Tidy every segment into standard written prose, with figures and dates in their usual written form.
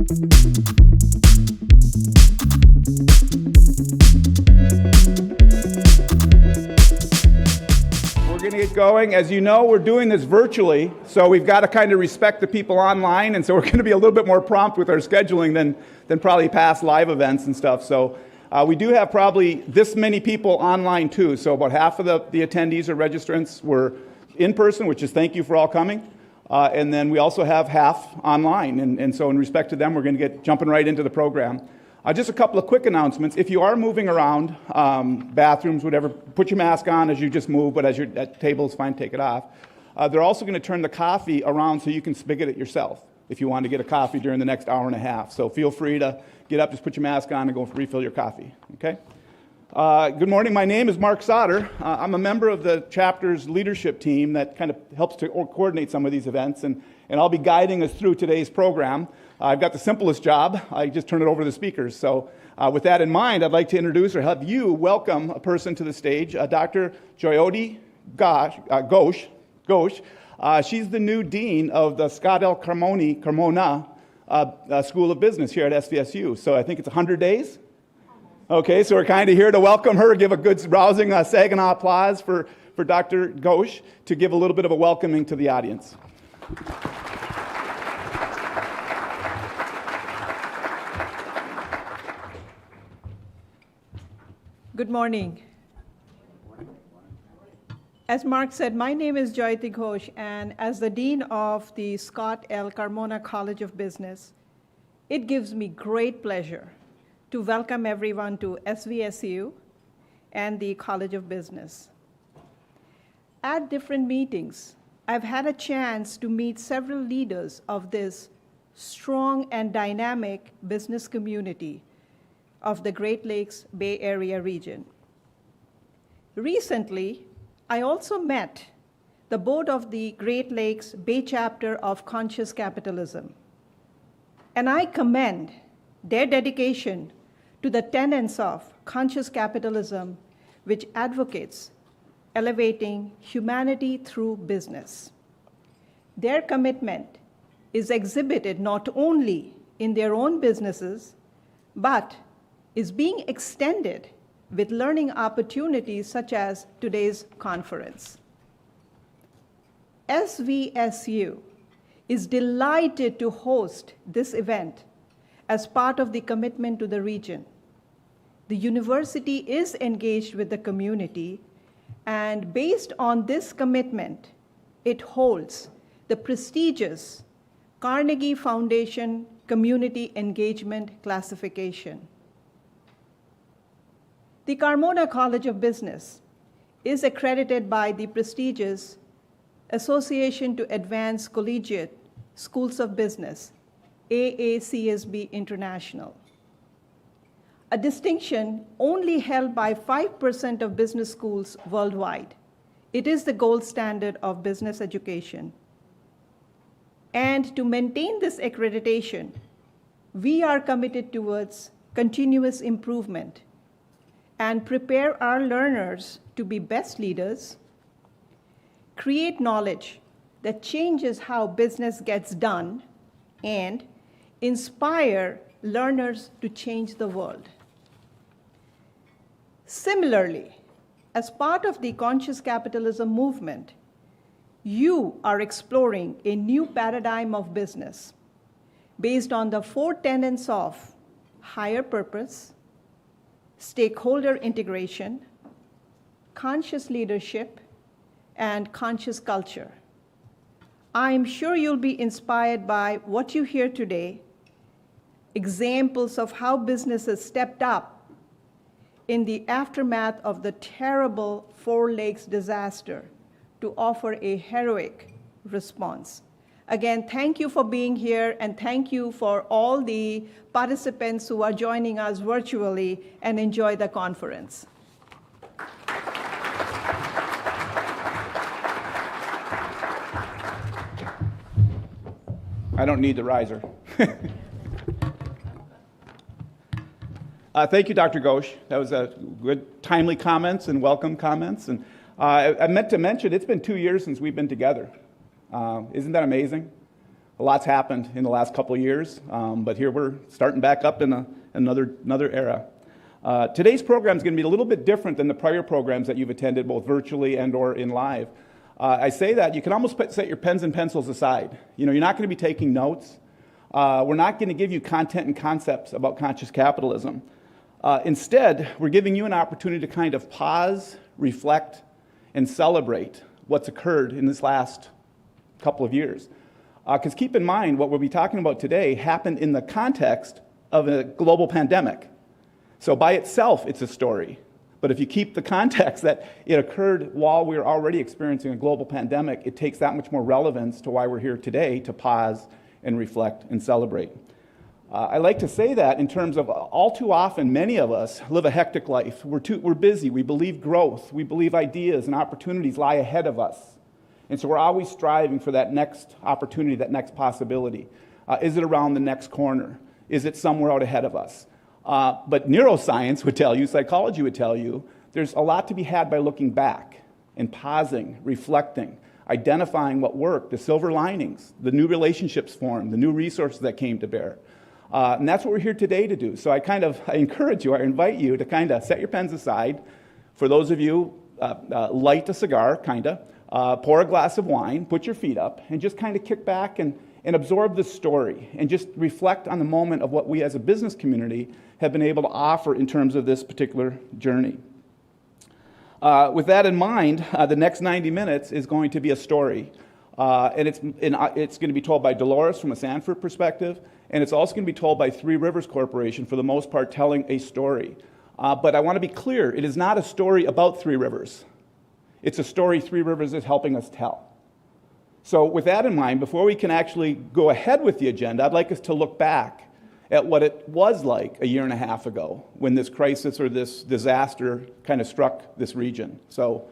We're going to get going. As you know, we're doing this virtually, so we've got to kind of respect the people online, and so we're going to be a little bit more prompt with our scheduling than probably past live events and stuff. So we do have probably this many people online too, so about half of the attendees or registrants were in person, which is thank you for all coming. And then we also have half online, and so in respect to them, we're going to get jumping right into the program. Just a couple of quick announcements. If you are moving around, bathrooms, whatever, put your mask on as you just move, but as you're at tables, fine, take it off. They're also going to turn the coffee around so you can spigot it yourself if you want to get a coffee during the next hour and a half. So feel free to get up, just put your mask on, and go refill your coffee, okay? Good morning. My name is Mark Sauter. I'm a member of the chapter's leadership team that kind of helps to coordinate some of these events, and I'll be guiding us through today's program. I've got the simplest job. I just turn it over to the speakers. So with that in mind, I'd like to introduce or have you welcome a person to the stage, Dr. Jyoti Ghosh. She's the new dean of the Scott L. Carmona School of Business here at SVSU. So I think it's 100 days. Okay, so we're kind of here to welcome her, give a good rousing Saginaw applause for Dr. Ghosh to give a little bit of a welcoming to the audience. Good morning. As Mark said, my name is Jyoti Ghosh, and as the Dean of the Scott L. Carmona College of Business, it gives me great pleasure to welcome everyone to SVSU and the College of Business. At different meetings, I've had a chance to meet several leaders of this strong and dynamic business community of the Great Lakes Bay Area region. Recently, I also met the board of the Great Lakes Bay chapter of Conscious Capitalism, and I commend their dedication to the tenets of conscious capitalism, which advocates elevating humanity through business. Their commitment is exhibited not only in their own businesses, but is being extended with learning opportunities such as today's conference. SVSU is delighted to host this event as part of the commitment to the region. The university is engaged with the community, and based on this commitment, it holds the prestigious Carnegie Foundation Community Engagement Classification. The Carmona College of Business is accredited by the prestigious Association to Advance Collegiate Schools of Business, AACSB International, a distinction only held by 5% of business schools worldwide. It is the gold standard of business education. And to maintain this accreditation, we are committed towards continuous improvement and prepare our learners to be best leaders, create knowledge that changes how business gets done, and inspire learners to change the world. Similarly, as part of the conscious capitalism movement, you are exploring a new paradigm of business based on the 4 tenets of higher purpose, stakeholder integration, conscious leadership, and conscious culture. I'm sure you'll be inspired by what you hear today, examples of how businesses stepped up in the aftermath of the terrible Four Lakes disaster to offer a heroic response. Again, thank you for being here, and thank you for all the participants who are joining us virtually, and enjoy the conference. I don't need the riser. Thank you, Dr. Ghosh. That was a good, timely comments and welcome comments. And I meant to mention, it's been 2 years since we've been together. Isn't that amazing? A lot's happened in the last couple of years, but here we're starting back up in another era. Today's program is going to be a little bit different than the prior programs that you've attended, both virtually and or in live. I say that you can almost set your pens and pencils aside. You know, you're not going to be taking notes. We're not going to give you content and concepts about conscious capitalism. Instead, we're giving you an opportunity to kind of pause, reflect, and celebrate what's occurred in this last couple of years. Because keep in mind, what we'll be talking about today happened in the context of a global pandemic. So by itself, it's a story. But if you keep the context that it occurred while we were already experiencing a global pandemic, it takes that much more relevance to why we're here today to pause and reflect and celebrate. I like to say that in terms of all too often, many of us live a hectic life. We're busy. We believe growth. We believe ideas and opportunities lie ahead of us. And so we're always striving for that next opportunity, that next possibility. Is it around the next corner? Is it somewhere out ahead of us? But neuroscience would tell you, psychology would tell you, there's a lot to be had by looking back and pausing, reflecting, identifying what worked, the silver linings, the new relationships formed, the new resources that came to bear. And that's what we're here today to do. So I encourage you, I invite you to kind of set your pens aside. For those of you, light a cigar, pour a glass of wine, put your feet up, and just kind of kick back and absorb the story and just reflect on the moment of what we as a business community have been able to offer in terms of this particular journey. With that in mind, the next 90 minutes is going to be a story. And it's going to be told by Dolores from a Sanford perspective, and it's also going to be told by Three Rivers Corporation, for the most part, telling a story. But I want to be clear, it is not a story about Three Rivers. It's a story Three Rivers is helping us tell. So with that in mind, before we can actually go ahead with the agenda, I'd like us to look back at what it was like a year and a half ago when this crisis or this disaster kind of struck this region. So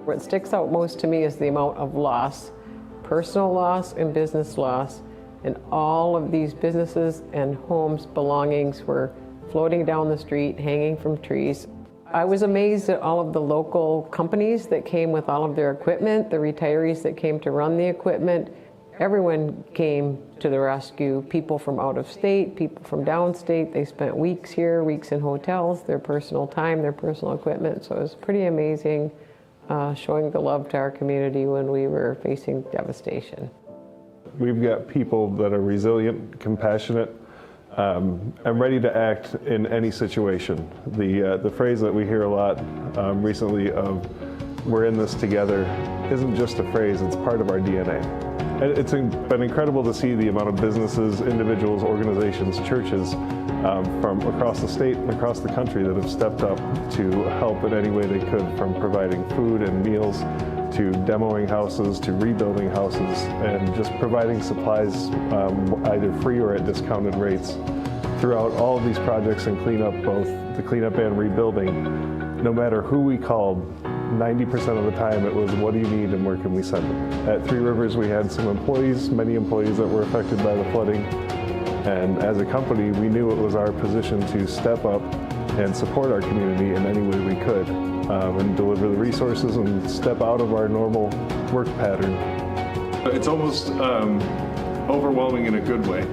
What sticks out most to me is the amount of loss, personal loss and business loss, and all of these businesses and homes' belongings were floating down the street, hanging from trees. I was amazed at all of the local companies that came with all of their equipment, the retirees that came to run the equipment. Everyone came to the rescue, people from out of state, people from downstate. They spent weeks here, weeks in hotels, their personal time, their personal equipment. So it was pretty amazing showing the love to our community when we were facing devastation. We've got people that are resilient, compassionate, and ready to act in any situation. The phrase that we hear a lot recently of "we're in this together" isn't just a phrase, it's part of our DNA. And it's been incredible to see the amount of businesses, individuals, organizations, churches from across the state and across the country that have stepped up to help in any way they could, from providing food and meals to demoing houses, to rebuilding houses, and just providing supplies either free or at discounted rates throughout all of these projects and cleanup, both the cleanup and rebuilding. No matter who we called, 90% of the time it was, what do you need and where can we send it? At Three Rivers we had some employees, many employees that were affected by the flooding, and as a company we knew it was our position to step up and support our community in any way we could, and deliver the resources and step out of our normal work pattern. It's almost overwhelming in a good way.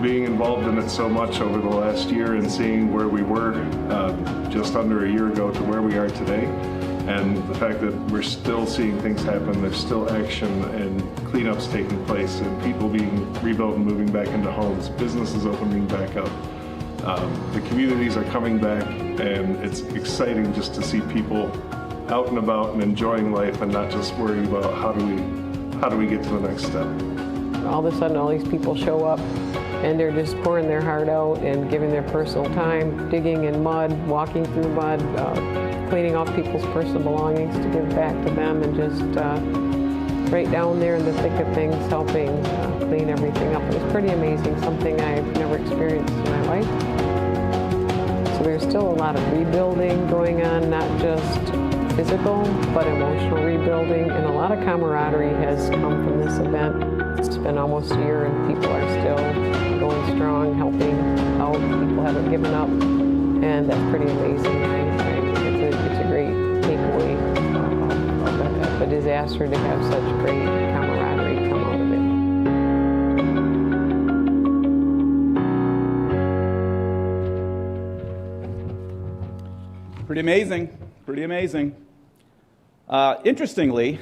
Being involved in it so much over the last year and seeing where we were just under a year ago to where we are today, and the fact that we're still seeing things happen, there's still action and cleanups taking place and people being rebuilt and moving back into homes, businesses opening back up. The communities are coming back, and it's exciting just to see people out and about and enjoying life and not just worrying about how do we get to the next step. All of a sudden all these people show up and they're just pouring their heart out and giving their personal time, digging in mud, walking through mud, cleaning off people's personal belongings to give back to them, and just right down there in the thick of things helping clean everything up. It was pretty amazing, something I've never experienced in my life. So there's still a lot of rebuilding going on, not just physical, but emotional rebuilding, and a lot of camaraderie has come from this event. It's been almost a year and people are still going strong, helping out. People haven't given up, and that's pretty amazing. It's a great takeaway of a disaster to have such great camaraderie come out of it. Pretty amazing, pretty amazing. Interestingly,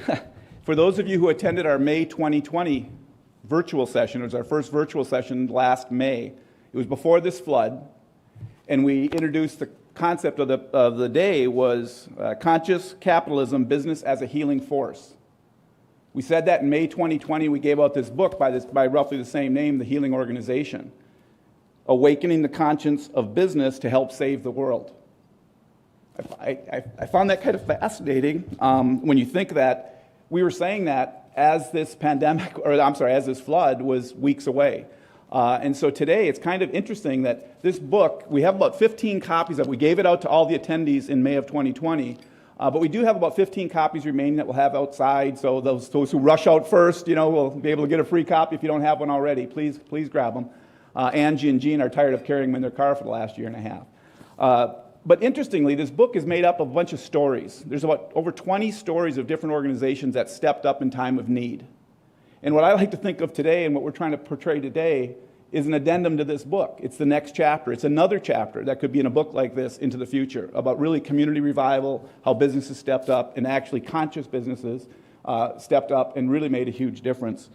for those of you who attended our May 2020 virtual session, it was our first virtual session last May. It was before this flood, and we introduced the concept of the day was conscious capitalism, business as a healing force. We said that in May 2020. We gave out this book by roughly the same name, The Healing Organization, Awakening the Conscience of Business to Help Save the World. I found that kind of fascinating when you think that we were saying that as this as this flood was weeks away. And so today it's kind of interesting that this book, we have about 15 copies of it. We gave it out to all the attendees in May of 2020, but we do have about 15 copies remaining that we'll have outside. So those who rush out first, will be able to get a free copy. If you don't have one already, please grab them. Angie and Jean are tired of carrying them in their car for the last year and a half. But interestingly, this book is made up of a bunch of stories. There's about over 20 stories of different organizations that stepped up in time of need. And what I like to think of today and what we're trying to portray today is an addendum to this book. It's the next chapter. It's another chapter that could be in a book like this into the future about really community revival, how businesses stepped up, and actually conscious businesses stepped up and really made a huge difference.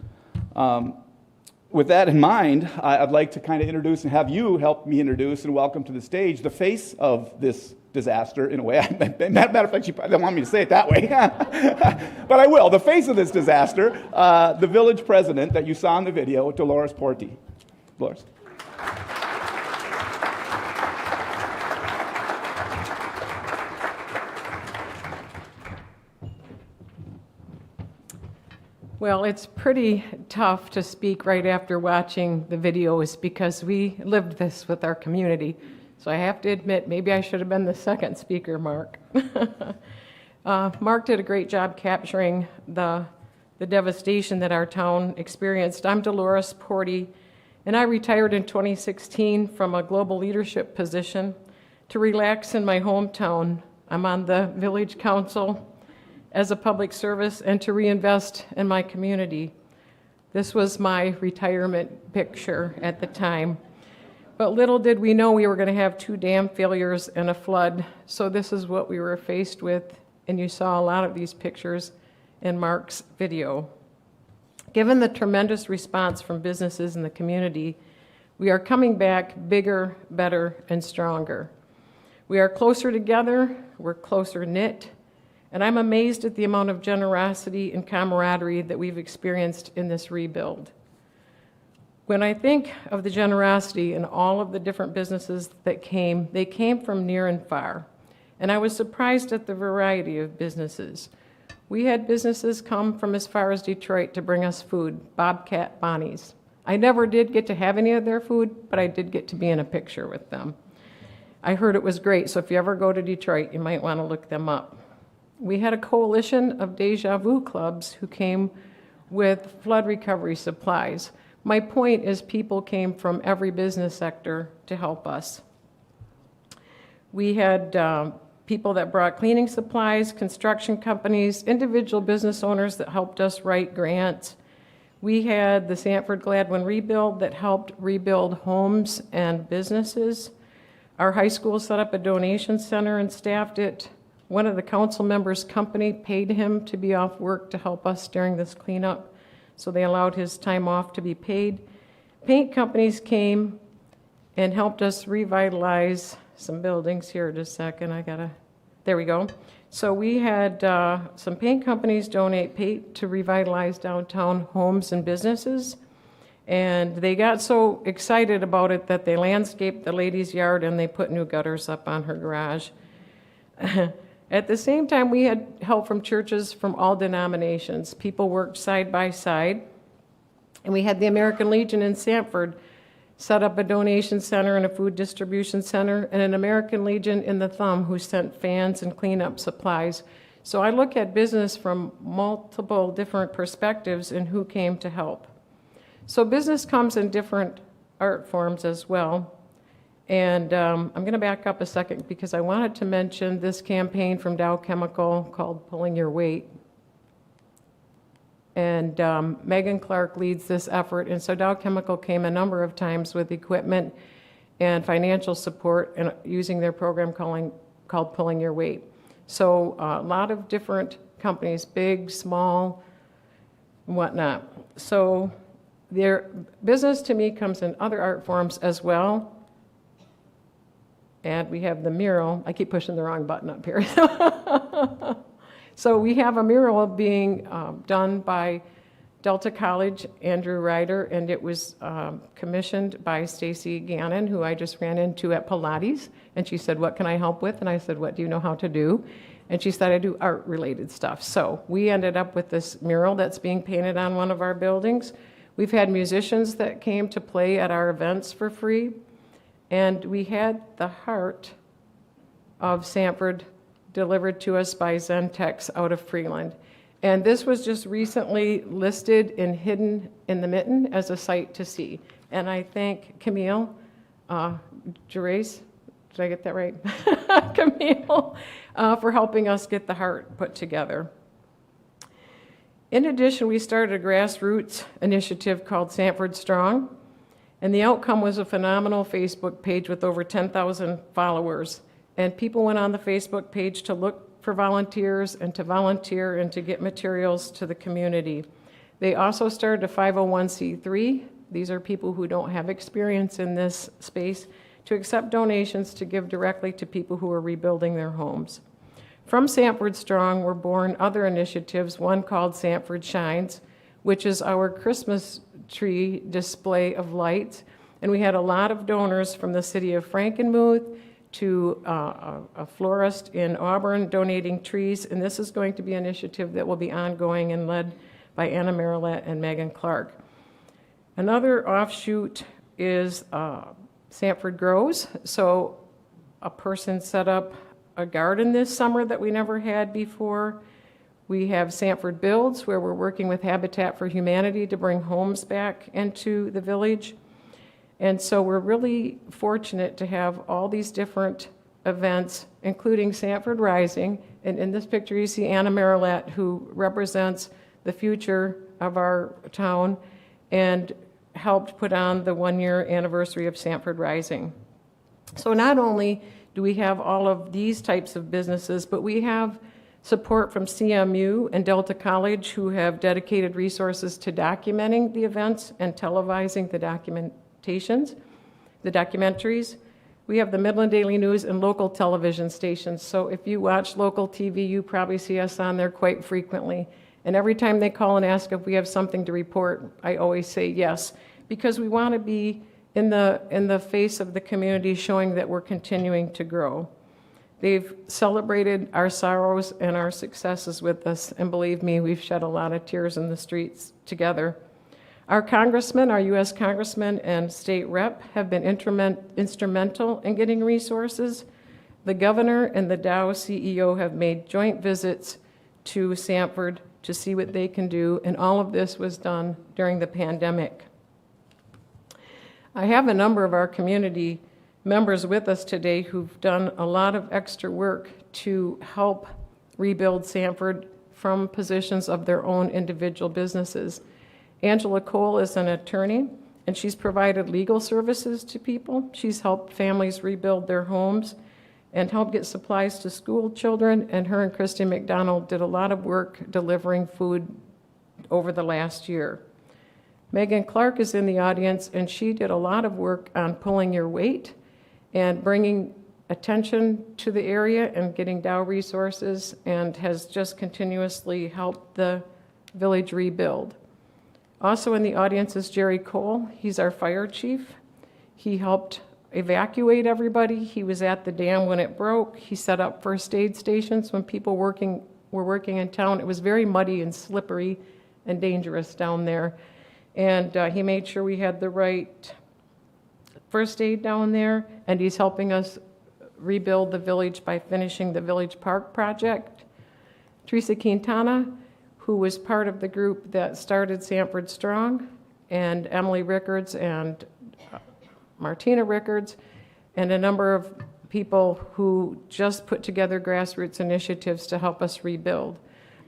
With that in mind, I'd like to kind of introduce and have you help me introduce and welcome to the stage the face of this disaster, in a way. Matter of fact, you probably don't want me to say it that way, but I will. The face of this disaster, the village president that you saw in the video, Dolores Porti. Dolores. Well, it's pretty tough to speak right after watching the videos because we lived this with our community. So I have to admit, maybe I should have been the second speaker, Mark. Mark did a great job capturing the devastation that our town experienced. I'm Dolores Porti, and I retired in 2016 from a global leadership position to relax in my hometown. I'm on the village council as a public service and to reinvest in my community. This was my retirement picture at the time. But little did we know we were going to have 2 dam failures and a flood. So this is what we were faced with, and you saw a lot of these pictures in Mark's video. Given the tremendous response from businesses in the community, we are coming back bigger, better, and stronger. We are closer together, we're closer knit, and I'm amazed at the amount of generosity and camaraderie that we've experienced in this rebuild. When I think of the generosity and all of the different businesses that came, they came from near and far. And I was surprised at the variety of businesses. We had businesses come from as far as Detroit to bring us food, Bobcat Bonnie's. I never did get to have any of their food, but I did get to be in a picture with them. I heard it was great, so if you ever go to Detroit, you might want to look them up. We had a coalition of Deja Vu clubs who came with flood recovery supplies. My point is people came from every business sector to help us. We had people that brought cleaning supplies, construction companies, individual business owners that helped us write grants. We had the Sanford Gladwin Rebuild that helped rebuild homes and businesses. Our high school set up a donation center and staffed it. One of the council members' company paid him to be off work to help us during this cleanup. So they allowed his time off to be paid. Paint companies came and helped us revitalize some buildings. Here, just a second, there we go. So we had some paint companies donate paint to revitalize downtown homes and businesses. And they got so excited about it that they landscaped the lady's yard and they put new gutters up on her garage. At the same time, we had help from churches from all denominations. People worked side by side. And we had the American Legion in Sanford set up a donation center and a food distribution center, and an American Legion in the Thumb who sent fans and cleanup supplies. So I look at business from multiple different perspectives and who came to help. So business comes in different art forms as well. And I'm going to back up a second because I wanted to mention this campaign from Dow Chemical called Pulling Your Weight. And Megan Clark leads this effort. And so Dow Chemical came a number of times with equipment and financial support and using their program called Pulling Your Weight. So a lot of different companies, big, small, and whatnot. So their business to me comes in other art forms as well. And we have the mural. I keep pushing the wrong button up here. So we have a mural being done by Delta College, Andrew Ryder, and it was commissioned by Stacy Gannon, who I just ran into at Pilates. And she said, "What can I help with?" And I said, "What do you know how to do?" And she said, "I do art-related stuff." So we ended up with this mural that's being painted on one of our buildings. We've had musicians that came to play at our events for free. And we had the heart of Sanford delivered to us by Zentex out of Freeland. And this was just recently listed and hidden in the Mitten as a site to see. And I thank Camille Gervais, did I get that right? Camille, for helping us get the heart put together. In addition, we started a grassroots initiative called Sanford Strong. And the outcome was a phenomenal Facebook page with over 10,000 followers. And people went on the Facebook page to look for volunteers and to volunteer and to get materials to the community. They also started a 501c3. These are people who don't have experience in this space to accept donations to give directly to people who are rebuilding their homes. From Sanford Strong were born other initiatives, one called Sanford Shines, which is our Christmas tree display of lights. And we had a lot of donors from the city of Frankenmuth to a florist in Auburn donating trees. And this is going to be an initiative that will be ongoing and led by Anna Marilette and Megan Clark. Another offshoot is Sanford Grows. So a person set up a garden this summer that we never had before. We have Sanford Builds, where we're working with Habitat for Humanity to bring homes back into the village. And so we're really fortunate to have all these different events, including Sanford Rising. And in this picture, you see Anna Marilette, who represents the future of our town and helped put on the 1-year anniversary of Sanford Rising. So not only do we have all of these types of businesses, but we have support from CMU and Delta College, who have dedicated resources to documenting the events and televising the documentaries. We have the Midland Daily News and local television stations. So if you watch local TV, you probably see us on there quite frequently. And every time they call and ask if we have something to report, I always say yes, because we want to be in the face of the community, showing that we're continuing to grow. They've celebrated our sorrows and our successes with us, and believe me, we've shed a lot of tears in the streets together. Our congressmen, our U.S. congressmen and state rep have been instrumental in getting resources. The governor and the Dow CEO have made joint visits to Sanford to see what they can do, and all of this was done during the pandemic. I have a number of our community members with us today who've done a lot of extra work to help rebuild Sanford from positions of their own individual businesses. Angela Cole is an attorney, and she's provided legal services to people. She's helped families rebuild their homes and help get supplies to school children, and her and Christy McDonald did a lot of work delivering food over the last year. Megan Clark is in the audience, and she did a lot of work on pulling your weight and bringing attention to the area and getting Dow resources, and has just continuously helped the village rebuild. Also in the audience is Jerry Cole. He's our fire chief. He helped evacuate everybody. He was at the dam when it broke. He set up first aid stations when people were working in town. It was very muddy and slippery and dangerous down there. And he made sure we had the right first aid down there, and he's helping us rebuild the village by finishing the Village Park project. Teresa Quintana, who was part of the group that started Sanford Strong, and Emily Rickards and Martina Rickards, and a number of people who just put together grassroots initiatives to help us rebuild.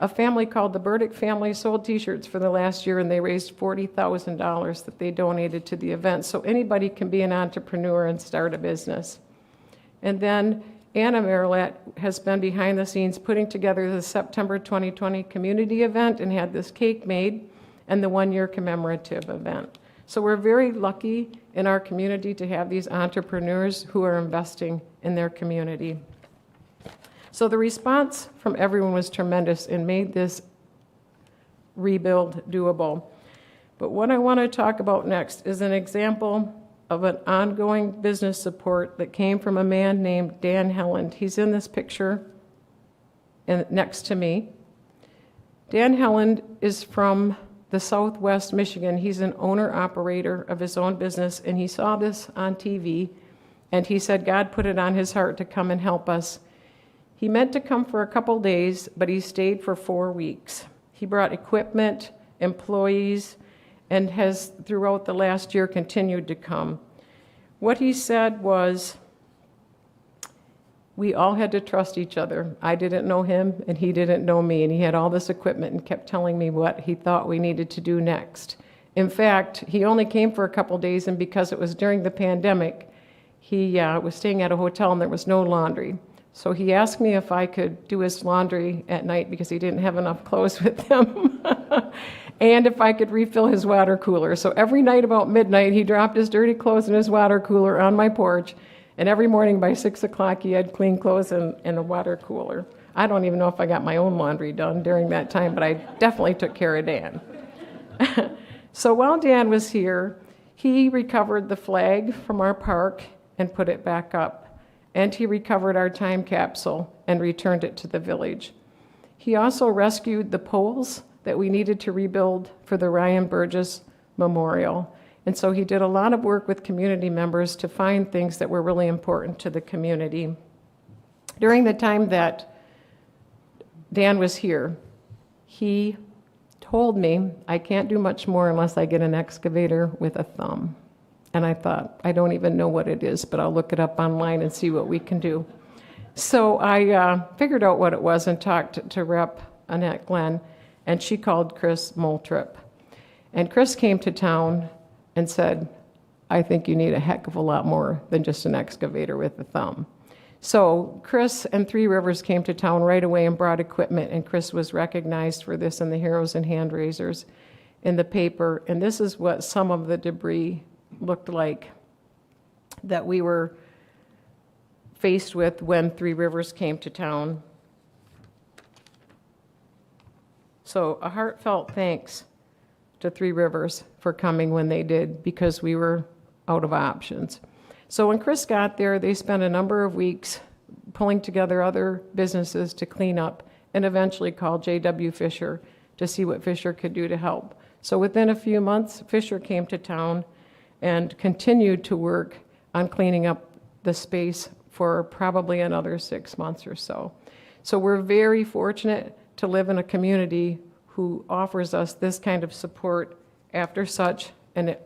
A family called the Burdick family sold t-shirts for the last year, and they raised $40,000 that they donated to the event. So anybody can be an entrepreneur and start a business. And then Anna Marilette has been behind the scenes putting together the September 2020 community event and had this cake made, and the 1-year commemorative event. So we're very lucky in our community to have these entrepreneurs who are investing in their community. So the response from everyone was tremendous and made this rebuild doable. But what I want to talk about next is an example of an ongoing business support that came from a man named Dan Helland. He's in this picture next to me. Dan Helland is from the Southwest Michigan. He's an owner-operator of his own business, and he saw this on TV, and he said God put it on his heart to come and help us. He meant to come for a couple days, but he stayed for 4 weeks. He brought equipment, employees, and has throughout the last year continued to come. What he said was, we all had to trust each other. I didn't know him, and he didn't know me, and he had all this equipment and kept telling me what he thought we needed to do next. In fact, he only came for a couple days, and because it was during the pandemic, he was staying at a hotel and there was no laundry. So he asked me if I could do his laundry at night because he didn't have enough clothes with him, and if I could refill his water cooler. So every night about midnight, he dropped his dirty clothes in his water cooler on my porch, and every morning by 6 o'clock, he had clean clothes in a water cooler. I don't even know if I got my own laundry done during that time, but I definitely took care of Dan. So while Dan was here, he recovered the flag from our park and put it back up. And he recovered our time capsule and returned it to the village. He also rescued the poles that we needed to rebuild for the Ryan Burgess Memorial. And so he did a lot of work with community members to find things that were really important to the community. During the time that Dan was here, he told me, I can't do much more unless I get an excavator with a thumb. And I thought, I don't even know what it is, but I'll look it up online and see what we can do. So I figured out what it was and talked to Rep. Annette Glenn, and she called Chris Moultrip. And Chris came to town and said, I think you need a heck of a lot more than just an excavator with a thumb. So Chris and Three Rivers came to town right away and brought equipment, and Chris was recognized for this in the Heroes and Hand Raisers in the paper. And this is what some of the debris looked like that we were faced with when Three Rivers came to town. So a heartfelt thanks to Three Rivers for coming when they did, because we were out of options. So when Chris got there, they spent a number of weeks pulling together other businesses to clean up, and eventually called J.W. Fisher to see what Fisher could do to help. So within a few months, Fisher came to town and continued to work on cleaning up the space for probably another 6 months or so. So we're very fortunate to live in a community who offers us this kind of support after such a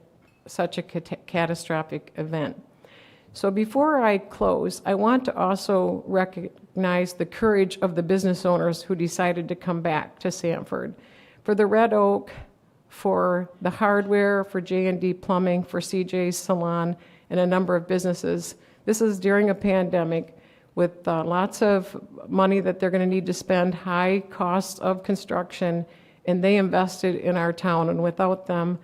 catastrophic event. So before I close, I want to also recognize the courage of the business owners who decided to come back to Sanford. For the Red Oak, for the hardware, for J&D Plumbing, for CJ's Salon, and a number of businesses. This is during a pandemic with lots of money that they're going to need to spend, high costs of construction, and they invested in our town. And without them,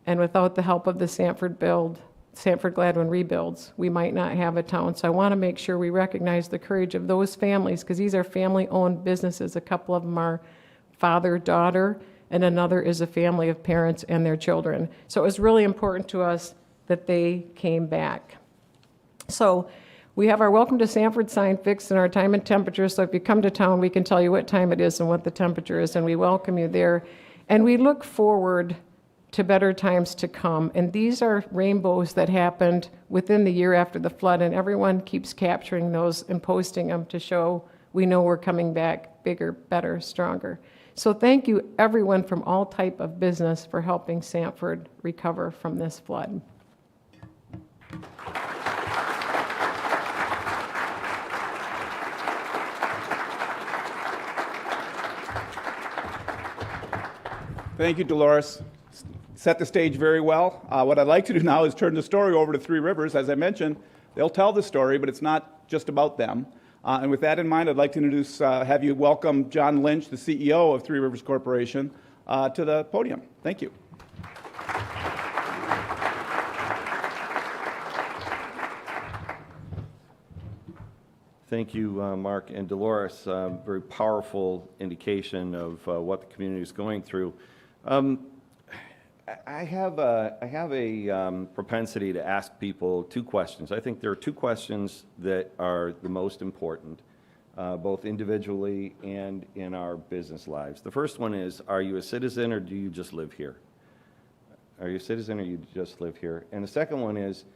and without the help of the Sanford Gladwin rebuilds, we might not have a town. So I want to make sure we recognize the courage of those families, because these are family-owned businesses. A couple of them are father, daughter, and another is a family of parents and their children. So it was really important to us that they came back. So we have our Welcome to Sanford sign fixed and our time and temperature, so if you come to town, we can tell you what time it is and what the temperature is, and we welcome you there. And we look forward to better times to come. And these are rainbows that happened within the year after the flood, and everyone keeps capturing those and posting them to show we know we're coming back bigger, better, stronger. So thank you, everyone from all type of business, for helping Sanford recover from this flood. Thank you, Dolores. Set the stage very well. What I'd like to do now is turn the story over to Three Rivers. As I mentioned, they'll tell the story, but it's not just about them. And with that in mind, I'd like to have you welcome John Lynch, the CEO of Three Rivers Corporation, to the podium. Thank you. Thank you, Mark and Dolores. Very powerful indication of what the community is going through. I have a propensity to ask people two questions. I think there are two questions that are the most important, both individually and in our business lives. The first one is, are you a citizen or do you just live here? Are you a citizen or you just live here? And the second one is,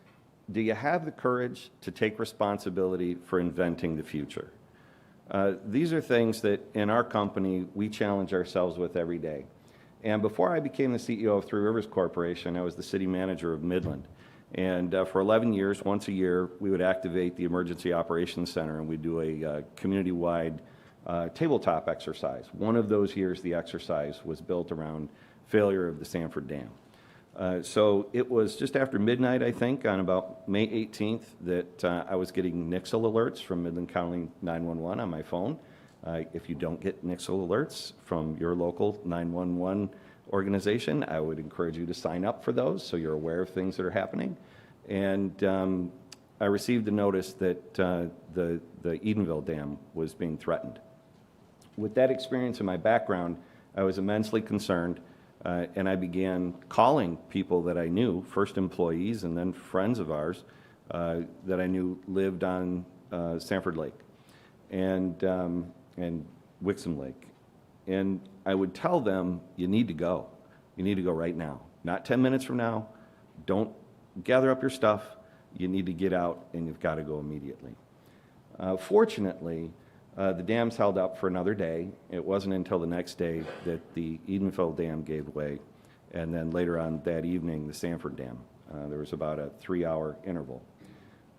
do you have the courage to take responsibility for inventing the future? These are things that in our company we challenge ourselves with every day. And before I became the CEO of Three Rivers Corporation, I was the city manager of Midland. And for 11 years, once a year, we would activate the Emergency Operations Center, and we'd do a community-wide tabletop exercise. One of those years, the exercise was built around failure of the Sanford Dam. So it was just after midnight, I think, on about May 18th, that I was getting NIXIL alerts from Midland County 911 on my phone. If you don't get NIXIL alerts from your local 911 organization, I would encourage you to sign up for those so you're aware of things that are happening. And I received a notice that the Edenville Dam was being threatened. With that experience in my background, I was immensely concerned, and I began calling people that I knew, first employees and then friends of ours that I knew lived on Sanford Lake and Wixom Lake. And I would tell them, you need to go. You need to go right now. Not 10 minutes from now. Don't gather up your stuff. You need to get out, and you've got to go immediately. Fortunately, the dams held up for another day. It wasn't until the next day that the Edenville Dam gave way, and then later on that evening, the Sanford Dam. There was about a 3-hour interval.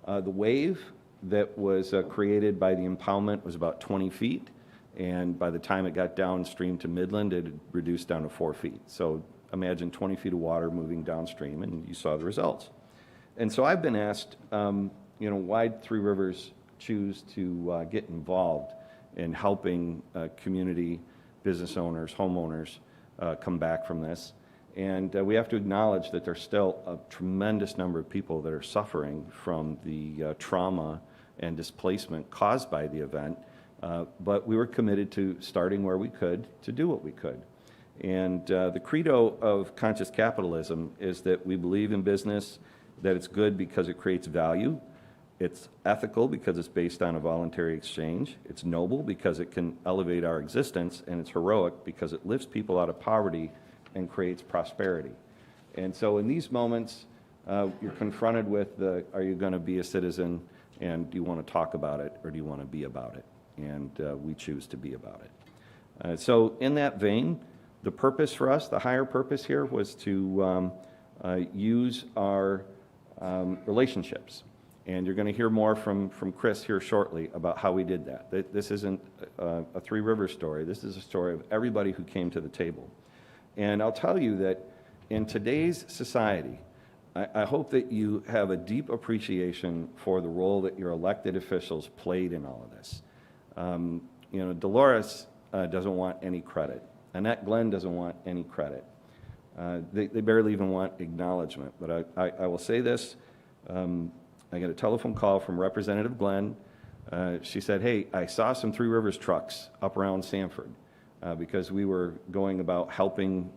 The wave that was created by the impoundment was about 20 feet, and by the time it got downstream to Midland, it had reduced down to 4 feet. So imagine 20 feet of water moving downstream, and you saw the results. And so I've been asked, why'd Three Rivers choose to get involved in helping community business owners, homeowners come back from this. And we have to acknowledge that there's still a tremendous number of people that are suffering from the trauma and displacement caused by the event. But we were committed to starting where we could to do what we could. And the credo of conscious capitalism is that we believe in business, that it's good because it creates value. It's ethical because it's based on a voluntary exchange. It's noble because it can elevate our existence, and it's heroic because it lifts people out of poverty and creates prosperity. And so in these moments, you're confronted with are you going to be a citizen, and do you want to talk about it, or do you want to be about it? And we choose to be about it. So in that vein, the purpose for us, the higher purpose here, was to use our relationships. And you're going to hear more from Chris here shortly about how we did that. This isn't a Three Rivers story. This is a story of everybody who came to the table. And I'll tell you that in today's society, I hope that you have a deep appreciation for the role that your elected officials played in all of this. Dolores doesn't want any credit. Annette Glenn doesn't want any credit. They barely even want acknowledgement. But I will say this. I got a telephone call from Representative Glenn. She said, hey, I saw some Three Rivers trucks up around Sanford because we were going about helping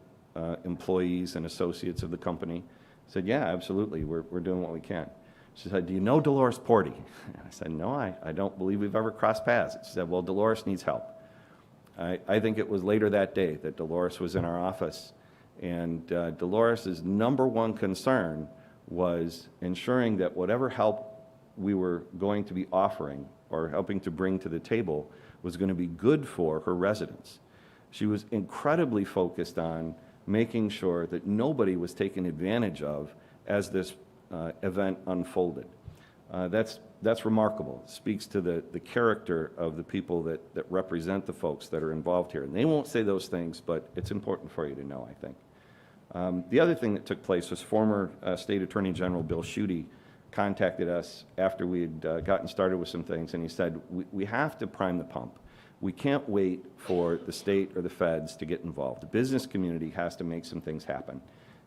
employees and associates of the company. I said, yeah, absolutely, we're doing what we can. She said, do you know Dolores Porty? I said, no, I don't believe we've ever crossed paths. She said, well, Dolores needs help. I think it was later that day that Dolores was in our office, and Dolores' number one concern was ensuring that whatever help we were going to be offering or helping to bring to the table was going to be good for her residents. She was incredibly focused on making sure that nobody was taken advantage of as this event unfolded. That's remarkable. It speaks to the character of the people that represent the folks that are involved here. And they won't say those things, but it's important for you to know, I think. The other thing that took place was former State Attorney General Bill Schuette contacted us after we had gotten started with some things, and he said, we have to prime the pump. We can't wait for the state or the feds to get involved. The business community has to make some things happen.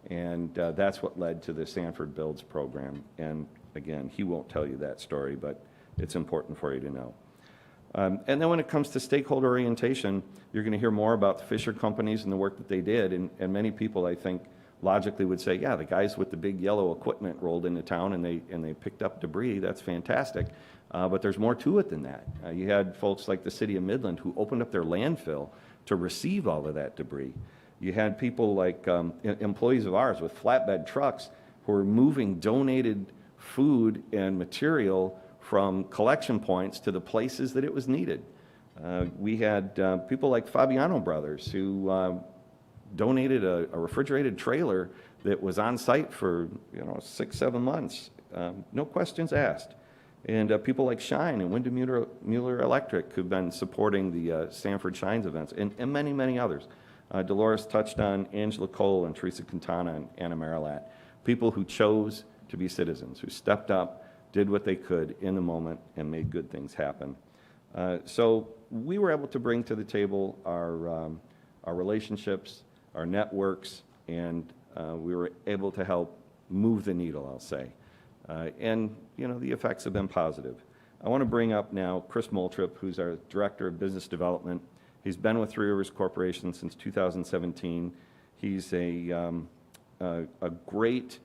And that's what led to the Sanford Builds program. And again, he won't tell you that story, but it's important for you to know. And then when it comes to stakeholder orientation, you're going to hear more about the Fisher companies and the work that they did. And many people, I think, logically would say, yeah, the guys with the big yellow equipment rolled into town and they picked up debris. That's fantastic. But there's more to it than that. You had folks like the city of Midland who opened up their landfill to receive all of that debris. You had people like employees of ours with flatbed trucks who were moving donated food and material from collection points to the places that it was needed. We had people like Fabiano Brothers who donated a refrigerated trailer that was on site for 6-7 months, no questions asked. And people like Shine and Wyndham Mueller Electric who've been supporting the Sanford Shines events, and many, many others. Dolores touched on Angela Cole and Teresa Quintana and Anna Marilat, people who chose to be citizens, who stepped up, did what they could in the moment, and made good things happen. So we were able to bring to the table our relationships, our networks, and we were able to help move the needle, I'll say. And the effects have been positive. I want to bring up now Chris Moultrip, who's our Director of Business Development. He's been with Three Rivers Corporation since 2017. He's a great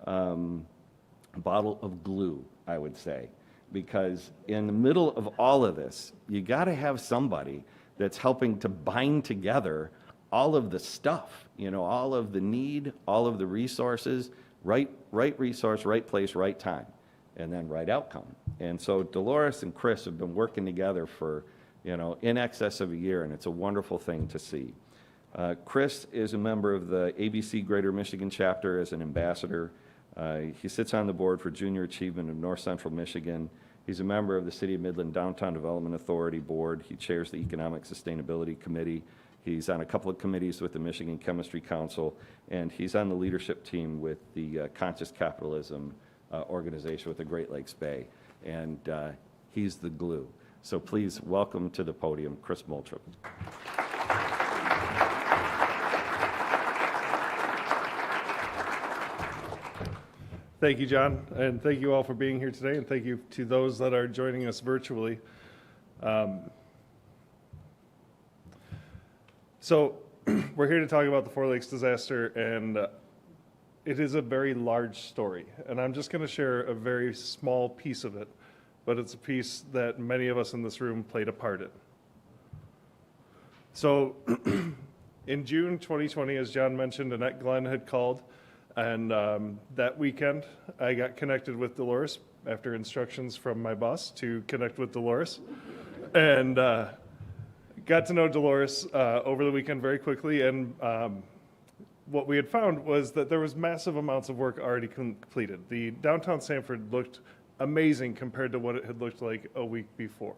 bottle of glue, I would say, because in the middle of all of this, you got to have somebody that's helping to bind together all of the stuff, all of the need, all of the resources, right resource, right place, right time, and then right outcome. And so Dolores and Chris have been working together for, in excess of a year, and it's a wonderful thing to see. Chris is a member of the ABC Greater Michigan chapter as an ambassador. He sits on the board for Junior Achievement of North Central Michigan. He's a member of the City of Midland Downtown Development Authority Board. He chairs the Economic Sustainability Committee. He's on a couple of committees with the Michigan Chemistry Council, and he's on the leadership team with the Conscious Capitalism organization with the Great Lakes Bay. And he's the glue. So please welcome to the podium, Chris Moultrie. Thank you, John, and thank you all for being here today, and thank you to those that are joining us virtually. So we're here to talk about the Four Lakes disaster, and it is a very large story, and I'm just going to share a very small piece of it, but it's a piece that many of us in this room played a part in. So in June 2020, as John mentioned, Annette Glenn had called. And that weekend, I got connected with Dolores after instructions from my boss to connect with Dolores. And got to know Dolores over the weekend very quickly. And what we had found was that there was massive amounts of work already completed. The downtown Sanford looked amazing compared to what it had looked like a week before.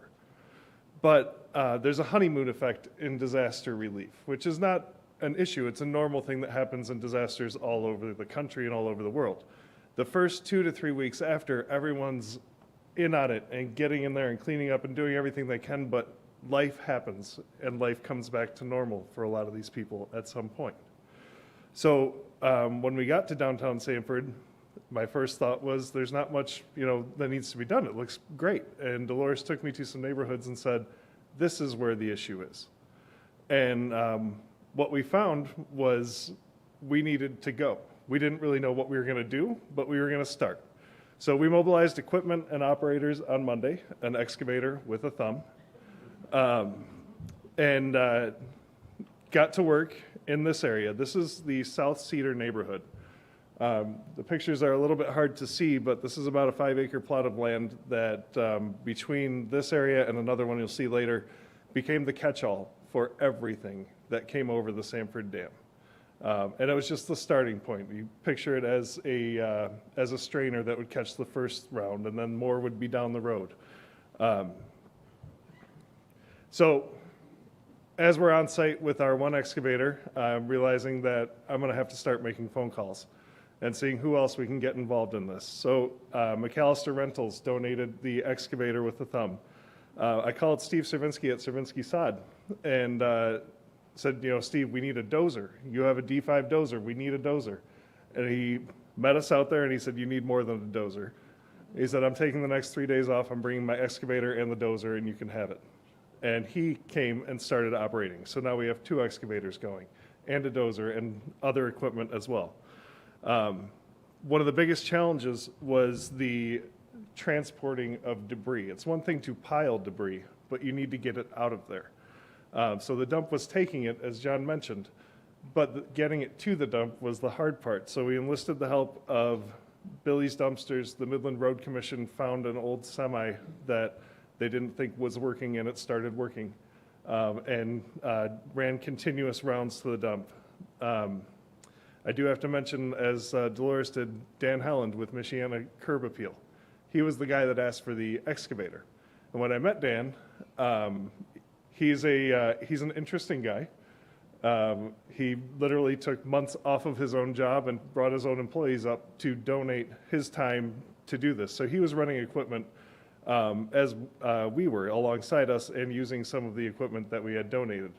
But there's a honeymoon effect in disaster relief, which is not an issue. It's a normal thing that happens in disasters all over the country and all over the world. The first 2 to 3 weeks after, everyone's in on it and getting in there and cleaning up and doing everything they can, but life happens and life comes back to normal for a lot of these people at some point. So when we got to downtown Sanford, my first thought was there's not much, that needs to be done. It looks great. And Dolores took me to some neighborhoods and said, this is where the issue is. And what we found was we needed to go. We didn't really know what we were going to do, but we were going to start. So we mobilized equipment and operators on Monday, an excavator with a thumb, and got to work in this area. This is the South Cedar neighborhood. The pictures are a little bit hard to see, but this is about a 5-acre plot of land that between this area and another one you'll see later became the catch-all for everything that came over the Sanford Dam. And it was just the starting point. You picture it as a strainer that would catch the first round, and then more would be down the road. So as we're on site with our one excavator, I'm realizing that I'm gonna have to start making phone calls and seeing who else we can get involved in this. So McAllister Rentals donated the excavator with the thumb. I called Steve Cervinsky at Cervinsky Sod and said, Steve, we need a dozer. You have a D5 dozer. We need a dozer. And he met us out there and he said, you need more than a dozer. He said, I'm taking the next 3 days off. I'm bringing my excavator and the dozer and you can have it. And he came and started operating. So now we have 2 excavators going and a dozer and other equipment as well. One of the biggest challenges was the transporting of debris. It's one thing to pile debris, but you need to get it out of there. So the dump was taking it, as John mentioned, but getting it to the dump was the hard part. So we enlisted the help of Billy's Dumpsters. The Midland Road Commission found an old semi that they didn't think was working, and it started working, and ran continuous rounds to the dump. I do have to mention, as Dolores did, Dan Helland with Michiana Curb Appeal. He was the guy that asked for the excavator. And when I met Dan, he's an interesting guy. He literally took months off of his own job and brought his own employees up to donate his time to do this. So he was running equipment as we were alongside us and using some of the equipment that we had donated.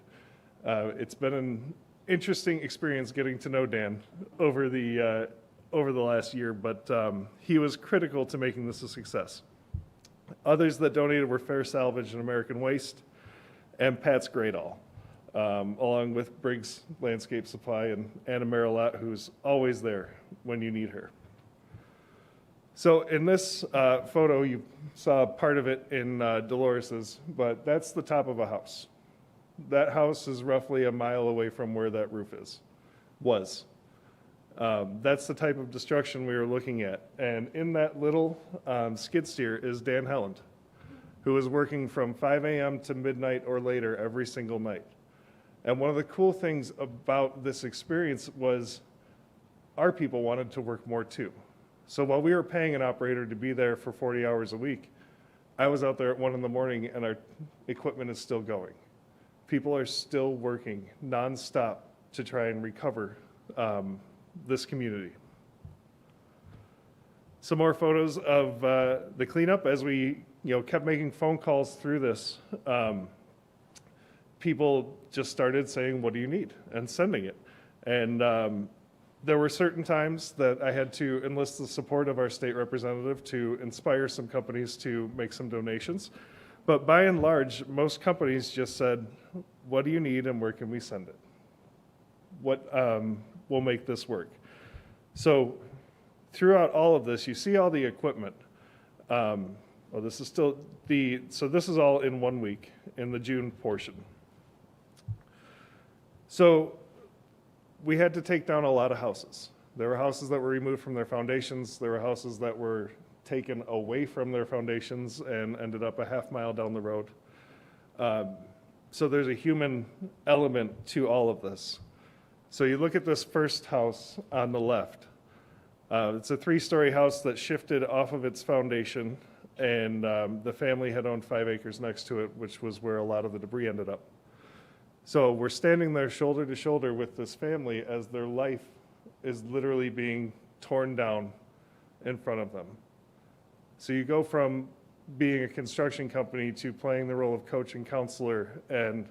It's been an interesting experience getting to know Dan over the last year, but he was critical to making this a success. Others that donated were Fair Salvage and American Waste and Pat's Gradall, along with Briggs Landscape Supply and Anna Marilat, who's always there when you need her. So in this photo, you saw part of it in Dolores's, but that's the top of a house. That house is roughly a mile away from where that roof was. That's the type of destruction we were looking at. And in that little skid steer is Dan Helland, who is working from 5 a.m. to midnight or later every single night. And one of the cool things about this experience was our people wanted to work more too. So while we were paying an operator to be there for 40 hours a week, I was out there at 1 in the morning and our equipment is still going. People are still working nonstop to try and recover this community. Some more photos of the cleanup as we kept making phone calls through this. People just started saying, "What do you need?" and sending it. And there were certain times that I had to enlist the support of our state representative to inspire some companies to make some donations. But by and large, most companies just said, "What do you need and where can we send it? What will make this work?" So throughout all of this, you see all the equipment. This is still so this is all in 1 week in the June portion. So we had to take down a lot of houses. There were houses that were removed from their foundations. There were houses that were taken away from their foundations and ended up a half-mile down the road. So there's a human element to all of this. So you look at this first house on the left. It's a 3-story house that shifted off of its foundation, and the family had owned 5 acres next to it, which was where a lot of the debris ended up. So we're standing there shoulder to shoulder with this family as their life is literally being torn down in front of them. So you go from being a construction company to playing the role of coach and counselor and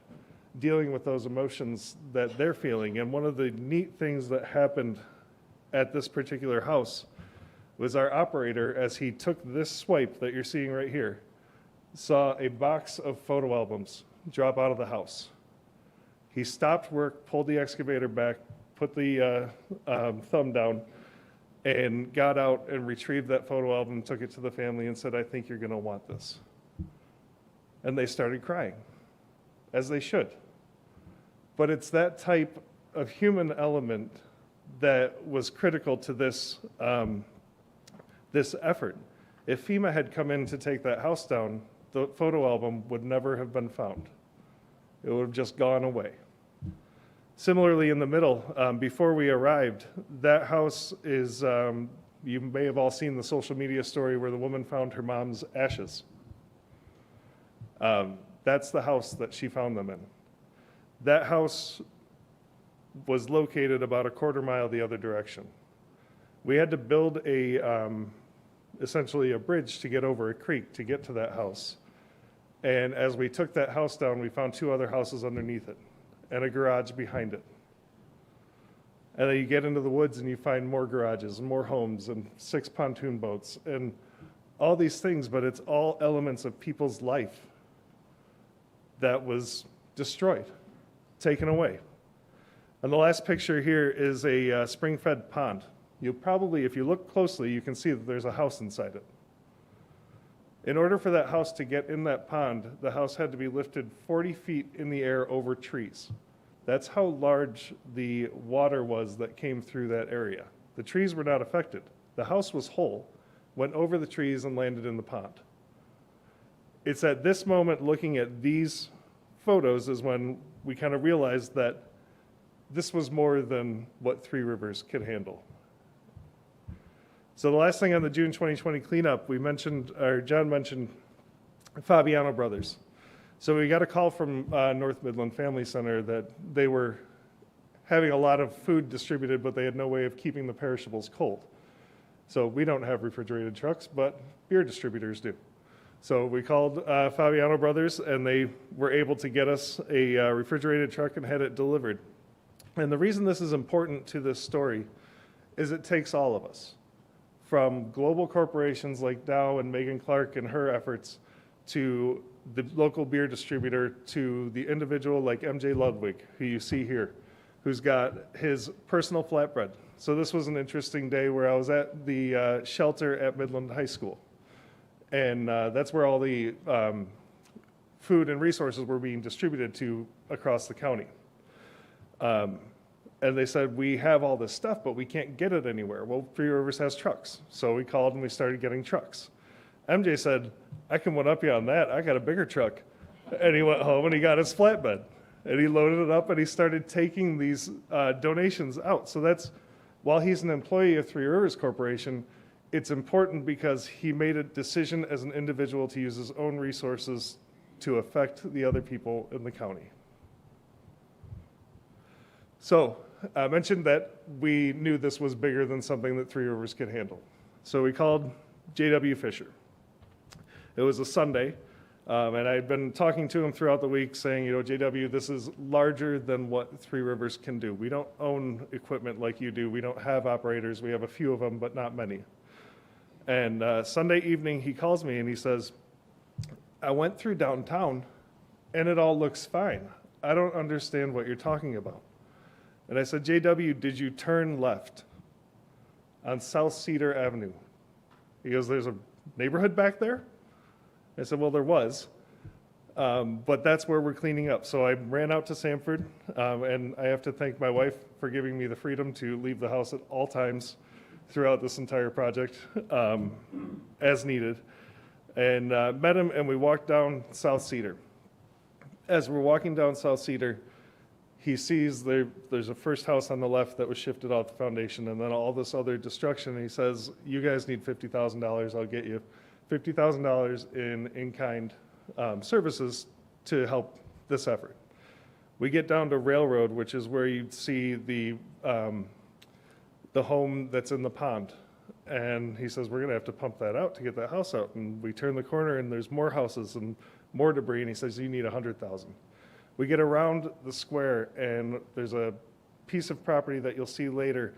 dealing with those emotions that they're feeling. And one of the neat things that happened at this particular house was our operator, as he took this swipe that you're seeing right here, saw a box of photo albums drop out of the house. He stopped work, pulled the excavator back, put the thumb down, and got out and retrieved that photo album, took it to the family and said, "I think you're going to want this." And they started crying, as they should. But it's that type of human element that was critical to this, this effort. If FEMA had come in to take that house down, the photo album would never have been found. It would have just gone away. Similarly, in the middle, before we arrived, that house is, you may have all seen the social media story where the woman found her mom's ashes. That's the house that she found them in. That house was located about a quarter mile the other direction. We had to build essentially a bridge to get over a creek to get to that house. And as we took that house down, we found 2 other houses underneath it and a garage behind it. And then you get into the woods and you find more garages and more homes and 6 pontoon boats and all these things, but it's all elements of people's life that was destroyed, taken away. And the last picture here is a spring-fed pond. You'll probably, if you look closely, you can see that there's a house inside it. In order for that house to get in that pond, the house had to be lifted 40 feet in the air over trees. That's how large the water was that came through that area. The trees were not affected. The house was whole, went over the trees and landed in the pond. It's at this moment, looking at these photos, is when we kind of realized that this was more than what Three Rivers could handle. So the last thing on the June 2020 cleanup, John mentioned Fabiano Brothers. So we got a call from North Midland Family Center that they were having a lot of food distributed, but they had no way of keeping the perishables cold. So we don't have refrigerated trucks, but beer distributors do. So we called Fabiano Brothers, and they were able to get us a refrigerated truck and had it delivered. And the reason this is important to this story is it takes all of us, from global corporations like Dow and Megan Clark and her efforts, to the local beer distributor, to the individual like MJ Ludwig, who you see here, who's got his personal flatbread. So this was an interesting day where I was at the shelter at Midland High School. And that's where all the food and resources were being distributed to across the county. And they said, "We have all this stuff, but we can't get it anywhere." Well, Three Rivers has trucks. So we called and we started getting trucks. MJ said, "I can one up you on that. I got a bigger truck." And he went home and he got his flatbed. And he loaded it up and he started taking these donations out. So that's, while he's an employee of Three Rivers Corporation, it's important because he made a decision as an individual to use his own resources to affect the other people in the county. So I mentioned that we knew this was bigger than something that Three Rivers could handle. So we called J.W. Fisher. It was a Sunday, and I had been talking to him throughout the week saying, you know, J.W., this is larger than what Three Rivers can do. We don't own equipment like you do. We don't have operators. We have a few of them, but not many. And Sunday evening, he calls me and he says, I went through downtown and it all looks fine. I don't understand what you're talking about. And I said, JW, did you turn left on South Cedar Avenue? He goes, there's a neighborhood back there? I said, well, there was, but that's where we're cleaning up. So I ran out to Sanford, and I have to thank my wife for giving me the freedom to leave the house at all times throughout this entire project, as needed. And met him, and we walked down South Cedar. As we're walking down South Cedar, he sees there's a first house on the left that was shifted off the foundation, and then all this other destruction. And he says, you guys need $50,000. I'll get you $50,000 in-kind services to help this effort. We get down to Railroad, which is where you'd see the home that's in the pond. And he says, we're going to have to pump that out to get that house out. And we turn the corner, and there's more houses and more debris. And he says, you need $100,000. We get around the square, and there's a piece of property that you'll see later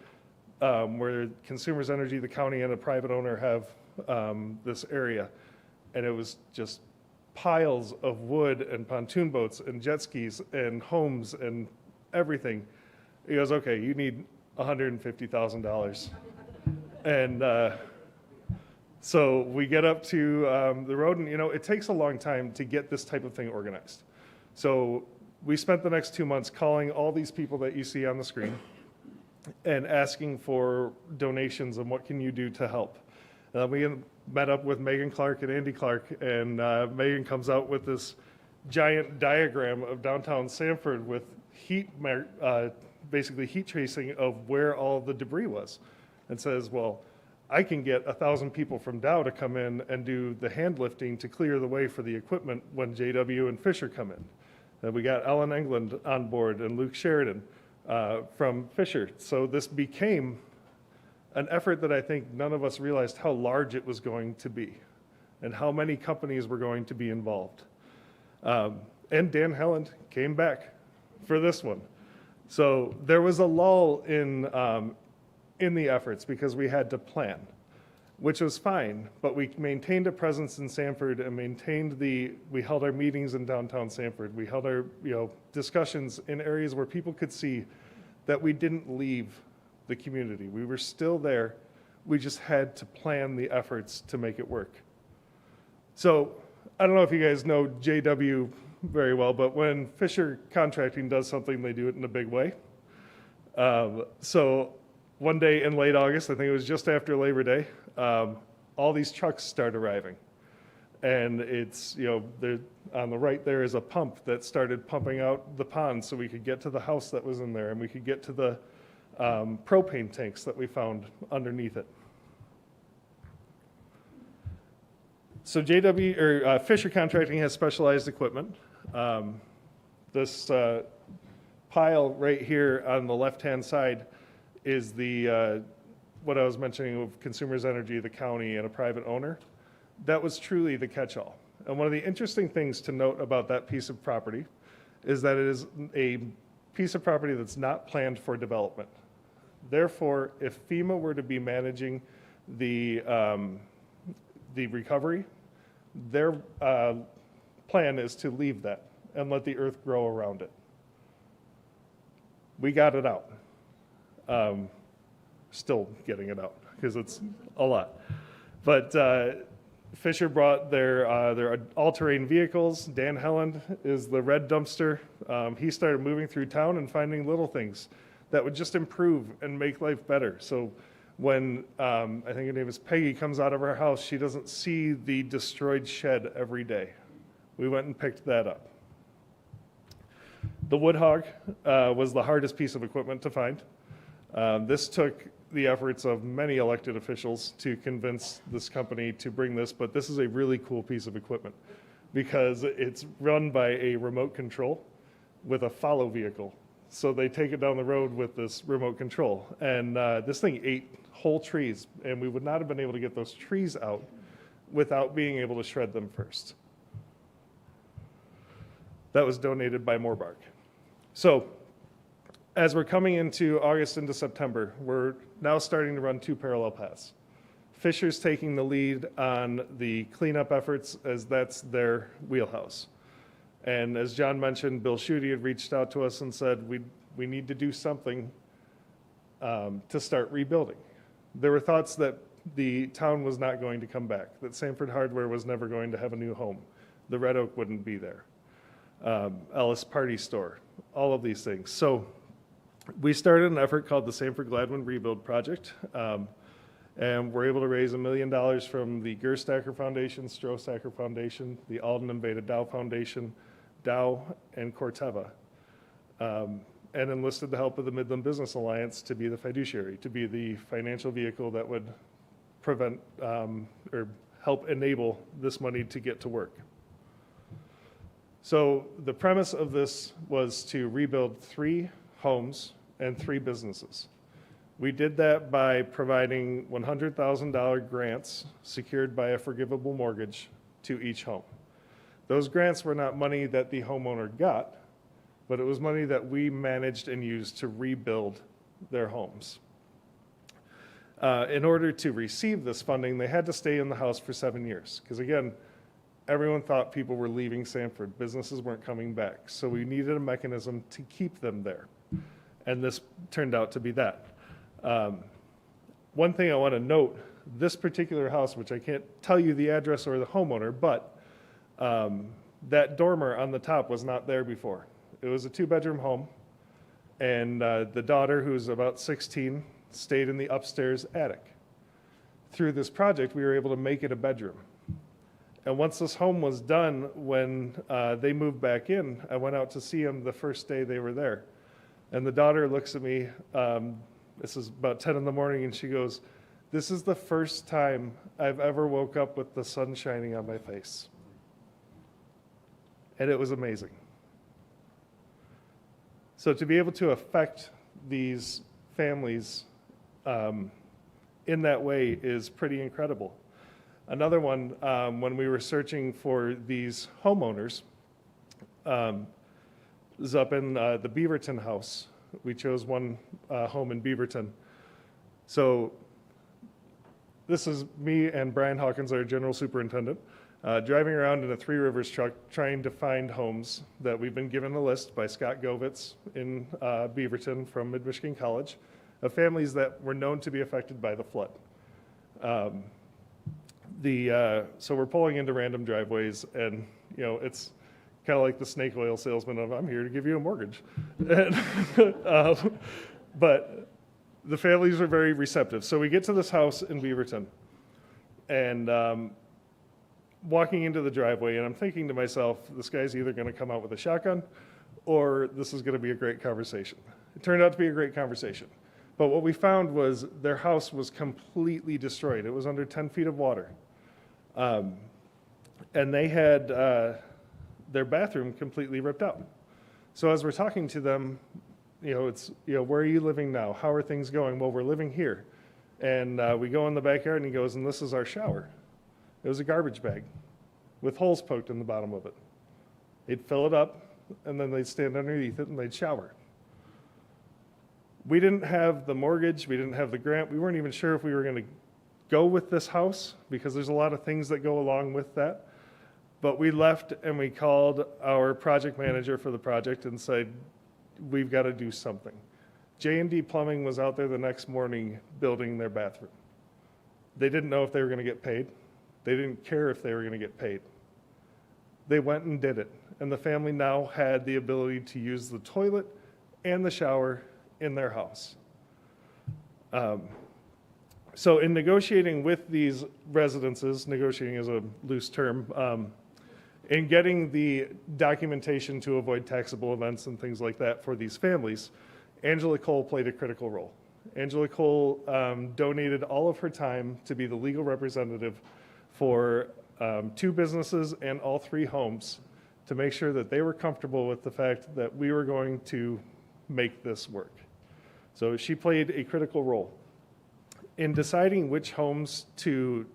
where Consumers Energy, the county, and a private owner have this area. And it was just piles of wood and pontoon boats and jet skis and homes and everything. He goes, okay, you need $150,000. And so we get up to the road, and it takes a long time to get this type of thing organized. So we spent the next 2 months calling all these people that you see on the screen and asking for donations and what can you do to help. We met up with Megan Clark and Andy Clark, and Megan comes out with this giant diagram of downtown Sanford with basically heat tracing of where all the debris was, and says, well, I can get 1,000 people from Dow to come in and do the hand lifting to clear the way for the equipment when JW and Fisher come in. And we got Ellen England on board and Luke Sheridan from Fisher. So this became an effort that I think none of us realized how large it was going to be and how many companies were going to be involved. And Dan Helland came back for this one. So there was a lull in the efforts because we had to plan, which was fine, but we maintained a presence in Sanford and we held our meetings in downtown Sanford. We held our discussions in areas where people could see that we didn't leave the community. We were still there. We just had to plan the efforts to make it work. So I don't know if you guys know JW very well, but when Fisher Contracting does something, they do it in a big way. So one day in late August, I think it was just after Labor Day, all these trucks start arriving. And it's, there, on the right there is a pump that started pumping out the pond so we could get to the house that was in there, and we could get to the propane tanks that we found underneath it. So Fisher Contracting has specialized equipment. This pile right here on the left-hand side is what I was mentioning of Consumers Energy, the county, and a private owner. That was truly the catch-all. And one of the interesting things to note about that piece of property is that it is a piece of property that's not planned for development. Therefore, if FEMA were to be managing the recovery, their plan is to leave that and let the earth grow around it. We got it out. Still getting it out because it's a lot. But Fisher brought their all-terrain vehicles. Dan Helland is the red dumpster. He started moving through town and finding little things that would just improve and make life better. So when, I think her name is Peggy, comes out of her house, she doesn't see the destroyed shed every day. We went and picked that up. The wood hog was the hardest piece of equipment to find. This took the efforts of many elected officials to convince this company to bring this, but this is a really cool piece of equipment because it's run by a remote control with a follow vehicle. So they take it down the road with this remote control. And this thing ate whole trees, and we would not have been able to get those trees out without being able to shred them first. That was donated by Moorbark. So as we're coming into August into September, we're now starting to run 2 parallel paths. Fisher's taking the lead on the cleanup efforts as that's their wheelhouse. And as John mentioned, Bill Schutte had reached out to us and said, we need to do something to start rebuilding. There were thoughts that the town was not going to come back, that Sanford Hardware was never going to have a new home. The Red Oak wouldn't be there. Ellis Party Store, all of these things. So we started an effort called the Sanford Gladwin Rebuild Project, and we're able to raise $1 million from the Gerstacker Foundation, Strohsacker Foundation, the Alden and Beta Dow Foundation, Dow, and Corteva, and enlisted the help of the Midland Business Alliance to be the fiduciary, to be the financial vehicle that would prevent or help enable this money to get to work. So the premise of this was to rebuild 3 homes and 3 businesses. We did that by providing $100,000 grants secured by a forgivable mortgage to each home. Those grants were not money that the homeowner got, but it was money that we managed and used to rebuild their homes. In order to receive this funding, they had to stay in the house for 7 years, because again, everyone thought people were leaving Sanford. Businesses weren't coming back. So we needed a mechanism to keep them there. And this turned out to be that. One thing I want to note, this particular house, which I can't tell you the address or the homeowner, but that dormer on the top was not there before. It was a 2-bedroom home, and the daughter, who's about 16, stayed in the upstairs attic. Through this project, we were able to make it a bedroom. And once this home was done, when they moved back in, I went out to see them the first day they were there. And the daughter looks at me, this is about 10 in the morning, and she goes, "This is the first time I've ever woke up with the sun shining on my face." And it was amazing. So to be able to affect these families in that way is pretty incredible. Another one, when we were searching for these homeowners, was up in the Beaverton house. We chose one home in Beaverton. So this is me and Brian Hawkins, our general superintendent, driving around in a 3 Rivers truck trying to find homes that we've been given a list by Scott Govitz in Beaverton from Mid-Michigan College of families that were known to be affected by the flood. So we're pulling into random driveways, and it's kind of like the snake oil salesman of, "I'm here to give you a mortgage." But the families are very receptive. So we get to this house in Beaverton, and walking into the driveway, and I'm thinking to myself, this guy's either going to come out with a shotgun, or this is going to be a great conversation. It turned out to be a great conversation. But what we found was their house was completely destroyed. It was under 10 feet of water. And they had their bathroom completely ripped out. So as we're talking to them, it's, where are you living now? How are things going? Well, we're living here. And we go in the backyard, and he goes, "And this is our shower." It was a garbage bag with holes poked in the bottom of it. They'd fill it up, and then they'd stand underneath it, and they'd shower. We didn't have the mortgage. We didn't have the grant. We weren't even sure if we were going to go with this house, because there's a lot of things that go along with that. But we left, and we called our project manager for the project and said, "We've got to do something." J&D Plumbing was out there the next morning building their bathroom. They didn't know if they were going to get paid. They didn't care if they were going to get paid. They went and did it. And the family now had the ability to use the toilet and the shower in their house. So in negotiating with these residences, negotiating is a loose term, in getting the documentation to avoid taxable events and things like that for these families, Angela Cole played a critical role. Angela Cole donated all of her time to be the legal representative for 2 businesses and all 3 homes to make sure that they were comfortable with the fact that we were going to make this work. So she played a critical role. In deciding which homes to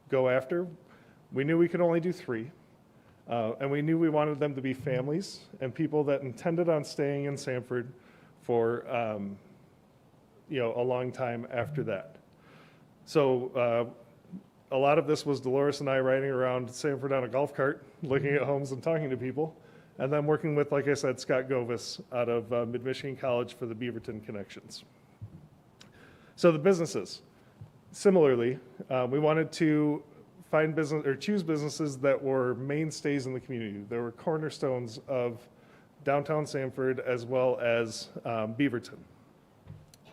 go after, we knew we could only do 3. And we knew we wanted them to be families and people that intended on staying in Sanford for a long time after that. So a lot of this was Dolores and I riding around Sanford on a golf cart, looking at homes and talking to people, and then working with, like I said, Scott Govis out of Mid-Michigan College for the Beaverton Connections. So the businesses, similarly, we wanted to find business or choose businesses that were mainstays in the community. They were cornerstones of downtown Sanford as well as Beaverton.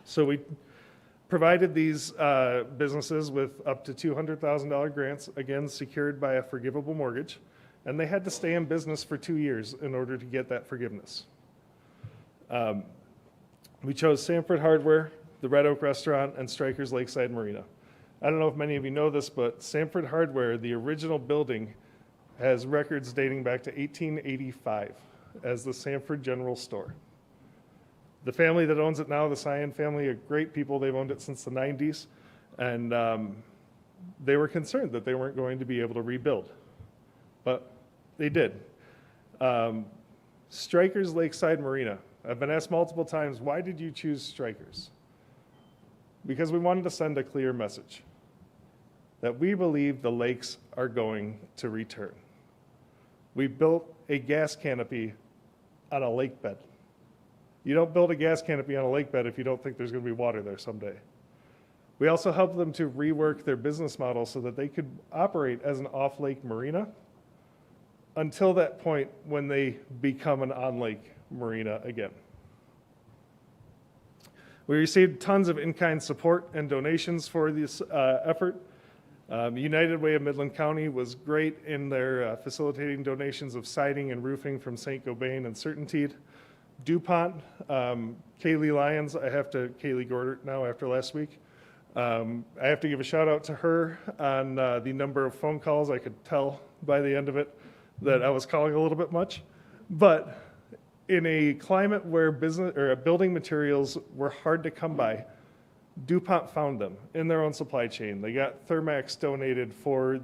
So we provided these businesses with up to $200,000 grants, again secured by a forgivable mortgage, and they had to stay in business for 2 years in order to get that forgiveness. We chose Sanford Hardware, the Red Oak Restaurant, and Stryker's Lakeside Marina. I don't know if many of you know this, but Sanford Hardware, the original building, has records dating back to 1885 as the Sanford General Store. The family that owns it now, the Cyan family, are great people. They've owned it since the 90s, and they were concerned that they weren't going to be able to rebuild, but they did. Stryker's Lakeside Marina. I've been asked multiple times, why did you choose Stryker's? Because we wanted to send a clear message that we believe the lakes are going to return. We built a gas canopy on a lake bed. You don't build a gas canopy on a lake bed if you don't think there's going to be water there someday. We also helped them to rework their business model so that they could operate as an off-lake marina until that point when they become an on-lake marina again. We received tons of in-kind support and donations for this effort. United Way of Midland County was great in their facilitating donations of siding and roofing from St. Gobain and Certainteed. DuPont, Kaylee Lyons, Kaylee Gordert now after last week. I have to give a shout out to her on the number of phone calls. I could tell by the end of it that I was calling a little bit much. But in a climate where building materials were hard to come by, DuPont found them in their own supply chain. They got Thermax donated for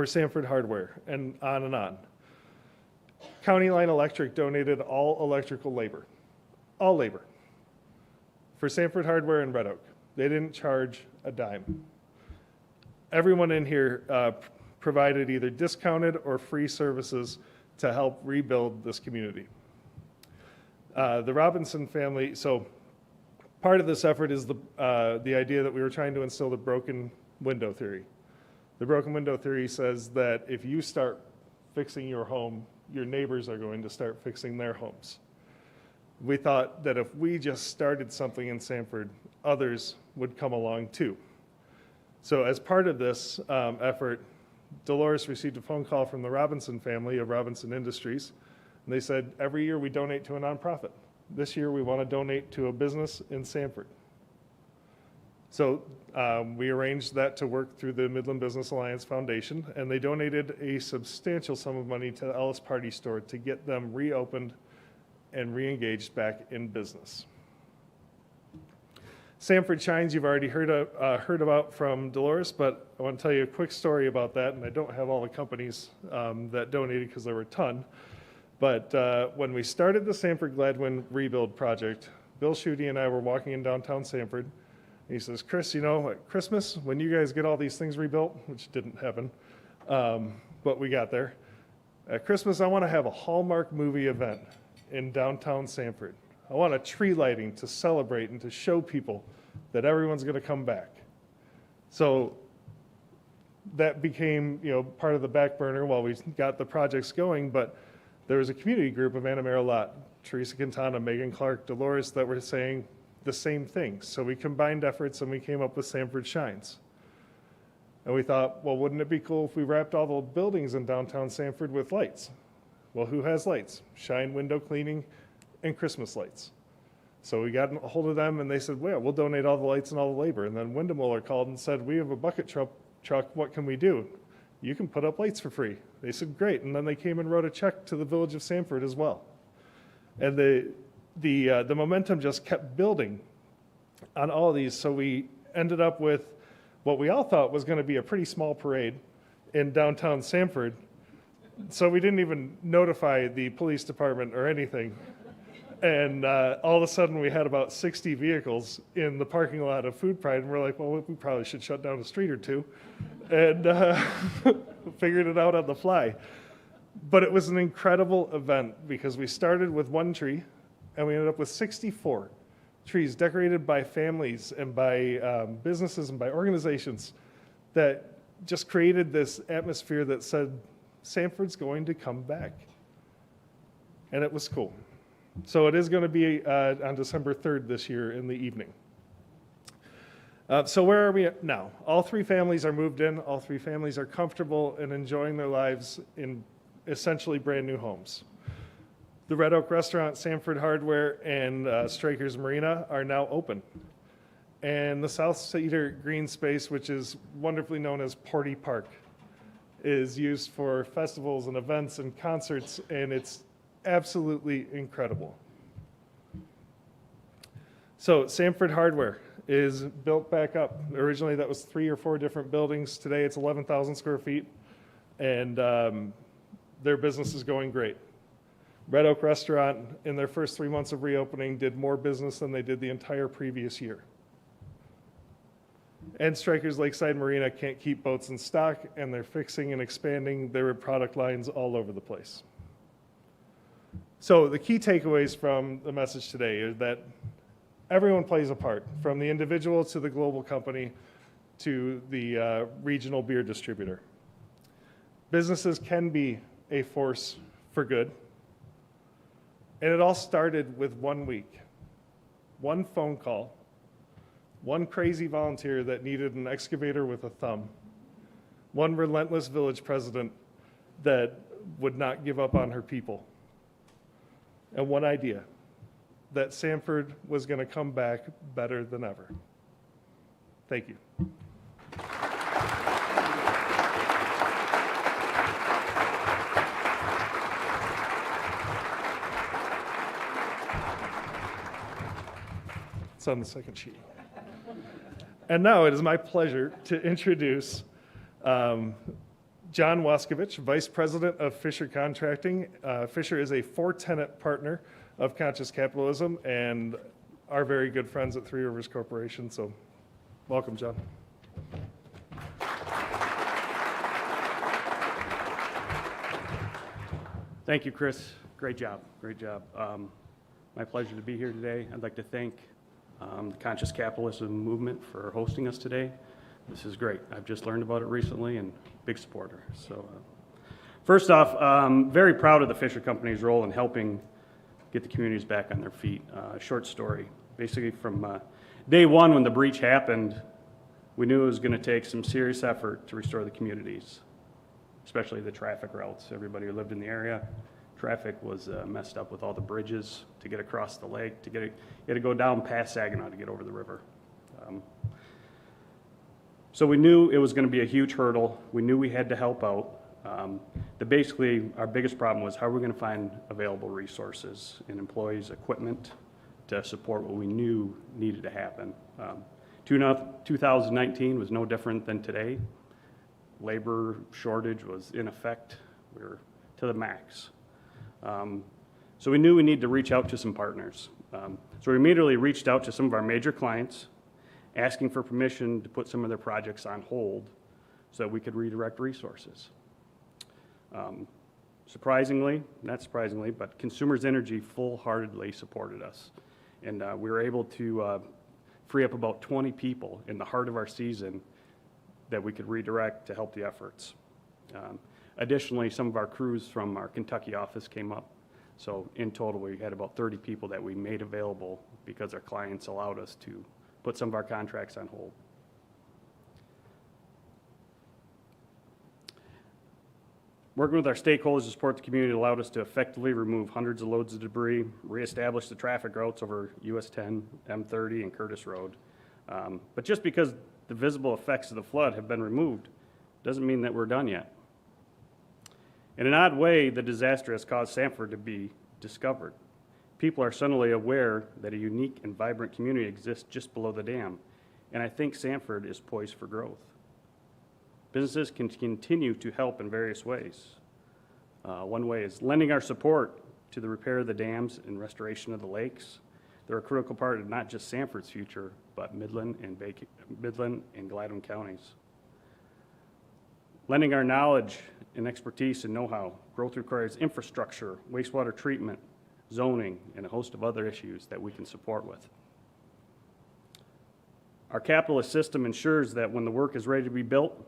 Sanford Hardware, and on and on. County Line Electric donated all electrical labor, all labor, for Sanford Hardware and Red Oak. They didn't charge a dime. Everyone in here provided either discounted or free services to help rebuild this community. The Robinson family, so part of this effort is the idea that we were trying to instill the broken window theory. The broken window theory says that if you start fixing your home, your neighbors are going to start fixing their homes. We thought that if we just started something in Sanford, others would come along too. So as part of this effort, Dolores received a phone call from the Robinson family of Robinson Industries, and they said, every year we donate to a nonprofit. This year we want to donate to a business in Sanford. So we arranged that to work through the Midland Business Alliance Foundation, and they donated a substantial sum of money to the Ellis Party Store to get them reopened and re-engaged back in business. Sanford Shines, you've already heard about from Dolores, but I want to tell you a quick story about that, and I don't have all the companies that donated because there were a ton. But when we started the Sanford Gladwin Rebuild Project, Bill Schutte and I were walking in downtown Sanford, and he says, Chris, you know, at Christmas, when you guys get all these things rebuilt, which didn't happen, but we got there, at Christmas I want to have a Hallmark movie event in downtown Sanford. I want a tree lighting to celebrate and to show people that everyone's going to come back. So that became, part of the back burner while we got the projects going, but there was a community group of Anna Lot, Teresa Quintana, Megan Clark, Dolores that were saying the same thing. So we combined efforts and we came up with Sanford Shines. And we thought, well, wouldn't it be cool if we wrapped all the buildings in downtown Sanford with lights? Well, who has lights? Shine window cleaning and Christmas lights. So we got a hold of them and they said, well, we'll donate all the lights and all the labor. And then Windemuller called and said, we have a bucket truck, what can we do? You can put up lights for free. They said, great. And then they came and wrote a check to the village of Sanford as well. And the momentum just kept building on all of these. So we ended up with what we all thought was going to be a pretty small parade in downtown Sanford. So we didn't even notify the police department or anything. And all of a sudden we had about 60 vehicles in the parking lot of Food Pride. And we're like, well, we probably should shut down a street or two. And figured it out on the fly. But it was an incredible event because we started with one tree and we ended up with 64 trees decorated by families and by businesses and by organizations that just created this atmosphere that said, Sanford's going to come back. And it was cool. So it is going to be on December 3rd this year in the evening. So where are we at now? All three families are moved in. All three families are comfortable and enjoying their lives in essentially brand new homes. The Red Oak Restaurant, Sanford Hardware, and Strikers Marina are now open. And the South Cedar Green Space, which is wonderfully known as Porty Park, is used for festivals and events and concerts, and it's absolutely incredible. So Sanford Hardware is built back up. Originally that was 3 or 4 different buildings. Today it's 11,000 square feet, and their business is going great. Red Oak Restaurant, in their first 3 months of reopening, did more business than they did the entire previous year. And Strikers Lakeside Marina can't keep boats in stock, and they're fixing and expanding their product lines all over the place. So the key takeaways from the message today is that everyone plays a part, from the individual to the global company to the regional beer distributor. Businesses can be a force for good. And it all started with 1 week, one phone call, one crazy volunteer that needed an excavator with a thumb, one relentless village president that would not give up on her people, and one idea, that Sanford was going to come back better than ever. Thank you. It's on the second sheet. And now it is my pleasure to introduce John Waskovich, Vice President of Fisher Contracting. Fisher is a 4-tenant partner of Conscious Capitalism and our very good friends at Three Rivers Corporation. So welcome, John. Thank you, Chris. Great job. Great job. My pleasure to be here today. I'd like to thank the Conscious Capitalism movement for hosting us today. This is great. I've just learned about it recently and big supporter. So first off, very proud of the Fisher Company's role in helping get the communities back on their feet. Short story. Basically from day one when the breach happened, we knew it was going to take some serious effort to restore the communities, especially the traffic routes. Everybody who lived in the area, traffic was messed up with all the bridges to get across the lake, you had to go down past Saginaw to get over the river. So we knew it was going to be a huge hurdle. We knew we had to help out. Basically, our biggest problem was how are we going to find available resources and employees, equipment to support what we knew needed to happen. 2019 was no different than today. Labor shortage was in effect. We were to the max. So we knew we needed to reach out to some partners. So we immediately reached out to some of our major clients, asking for permission to put some of their projects on hold so that we could redirect resources. Surprisingly, not surprisingly, but Consumers Energy full-heartedly supported us. And we were able to free up about 20 people in the heart of our season that we could redirect to help the efforts. Additionally, some of our crews from our Kentucky office came up. So in total, we had about 30 people that we made available because our clients allowed us to put some of our contracts on hold. Working with our stakeholders to support the community allowed us to effectively remove hundreds of loads of debris, reestablish the traffic routes over US 10, M30, and Curtis Road. But just because the visible effects of the flood have been removed doesn't mean that we're done yet. In an odd way, the disaster has caused Sanford to be discovered. People are suddenly aware that a unique and vibrant community exists just below the dam, and I think Sanford is poised for growth. Businesses can continue to help in various ways. One way is lending our support to the repair of the dams and restoration of the lakes. They're a critical part of not just Sanford's future, but Midland and Gladwin counties. Lending our knowledge and expertise and know-how. Growth requires infrastructure, wastewater treatment, zoning, and a host of other issues that we can support with. Our capitalist system ensures that when the work is ready to be built,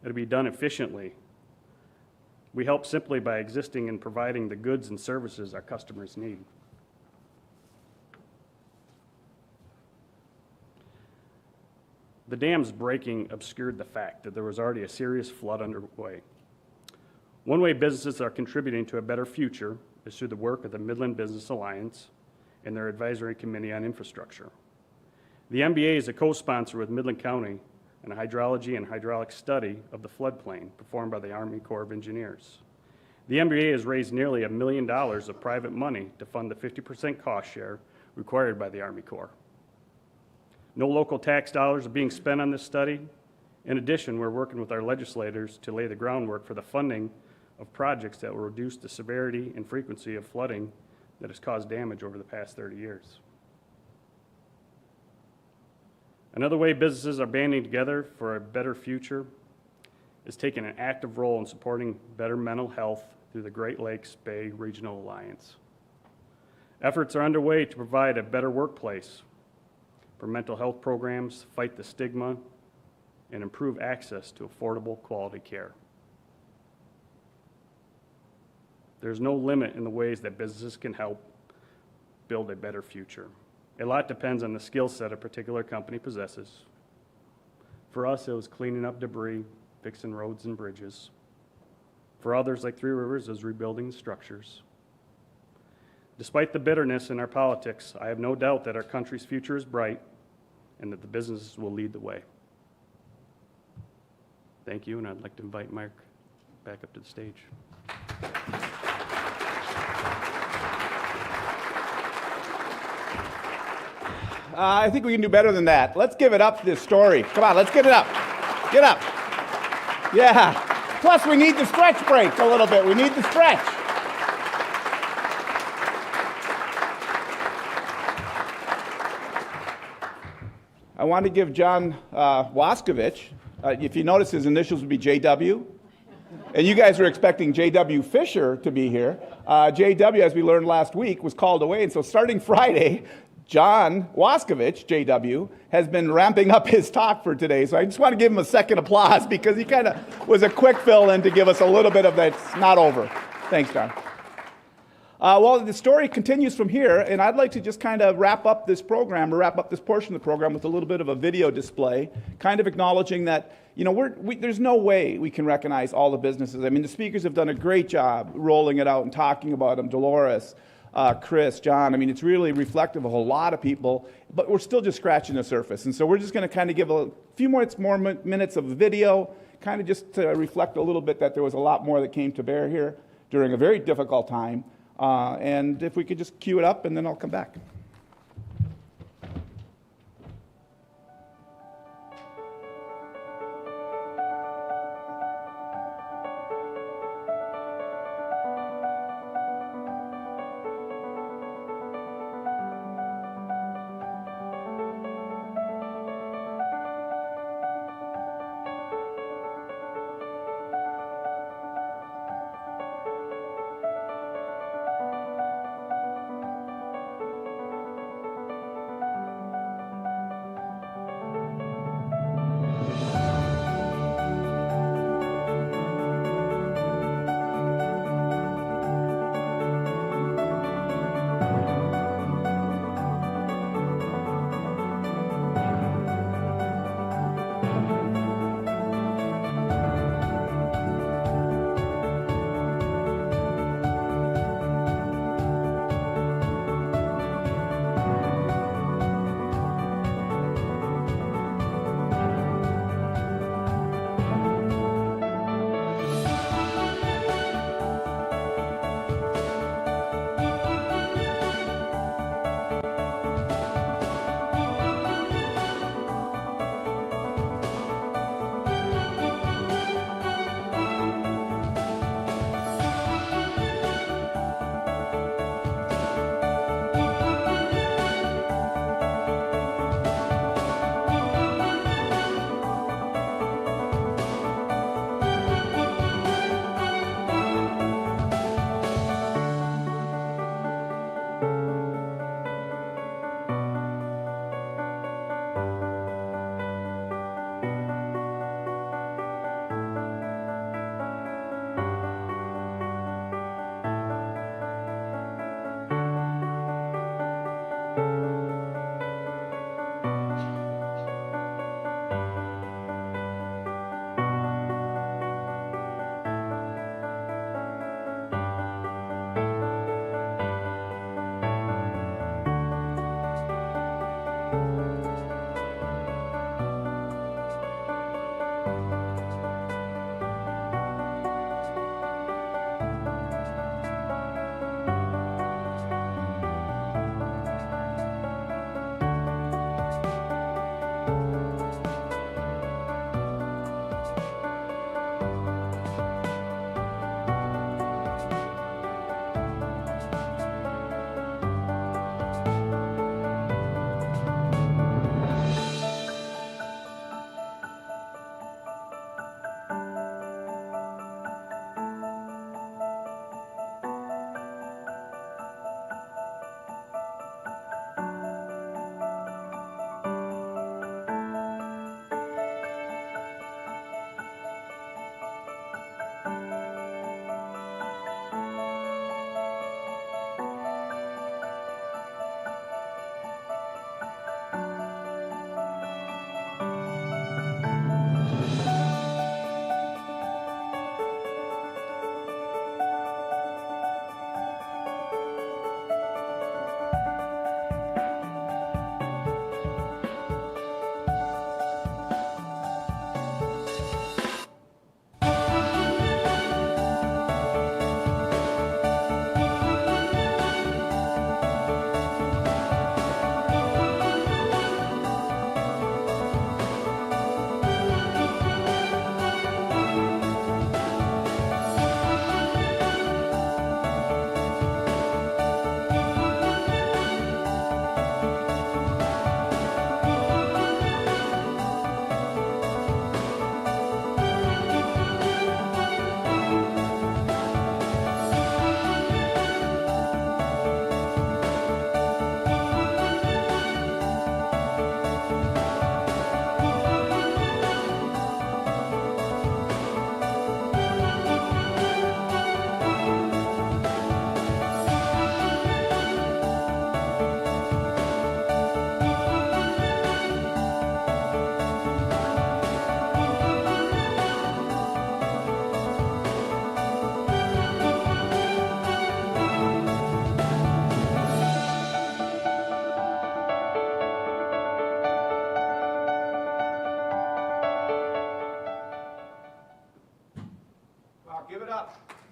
it'll be done efficiently. We help simply by existing and providing the goods and services our customers need. The dam's breaking obscured the fact that there was already a serious flood underway. One way businesses are contributing to a better future is through the work of the Midland Business Alliance and their Advisory Committee on Infrastructure. The MBA is a co-sponsor with Midland County in a hydrology and hydraulic study of the floodplain performed by the Army Corps of Engineers. The MBA has raised nearly $1 million of private money to fund the 50% cost share required by the Army Corps. No local tax dollars are being spent on this study. In addition, we're working with our legislators to lay the groundwork for the funding of projects that will reduce the severity and frequency of flooding that has caused damage over the past 30 years. Another way businesses are banding together for a better future is taking an active role in supporting better mental health through the Great Lakes Bay Regional Alliance. Efforts are underway to provide a better workplace for mental health programs, fight the stigma, and improve access to affordable quality care. There's no limit in the ways that businesses can help build a better future. A lot depends on the skill set a particular company possesses. For us, it was cleaning up debris, fixing roads and bridges. For others, like Three Rivers, it was rebuilding structures. Despite the bitterness in our politics, I have no doubt that our country's future is bright and that the businesses will lead the way. Thank you, and I'd like to invite Mark back up to the stage. I think we can do better than that. Let's give it up to this story. Come on, let's get it up. Get up. Yeah. Plus, we need the stretch break a little bit. We need the stretch. I want to give John Waskovich, if you notice his initials would be JW, and you guys were expecting JW Fisher to be here. JW, as we learned last week, was called away, and so starting Friday, John Waskovich, JW, has been ramping up his talk for today. So I just want to give him a second applause because he kind of was a quick fill-in to give us a little bit of that's not over. Thanks, John. Well, the story continues from here, and I'd like to just kind of wrap up this program, or wrap up this portion of the program with a little bit of a video display, kind of acknowledging that, you know, there's no way we can recognize all the businesses. I mean, the speakers have done a great job rolling it out and talking about them. Dolores, Chris, John, I mean, it's really reflective of a lot of people, but we're still just scratching the surface. And so we're just going to kind of give a few more minutes of video, kind of just to reflect a little bit that there was a lot more that came to bear here during a very difficult time. And if we could just cue it up, and then I'll come back.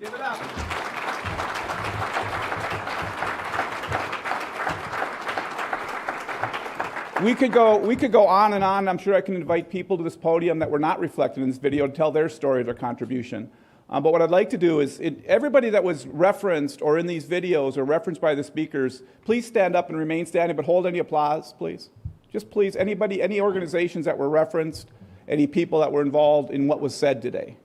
Give it up. We could go on and on. I'm sure I can invite people to this podium that were not reflected in this video to tell their story of their contribution. But what I'd like to do is, everybody that was referenced or in these videos or referenced by the speakers, please stand up and remain standing, but hold any applause, please. Just please, anybody, any organizations that were referenced, any people that were involved in what was said today.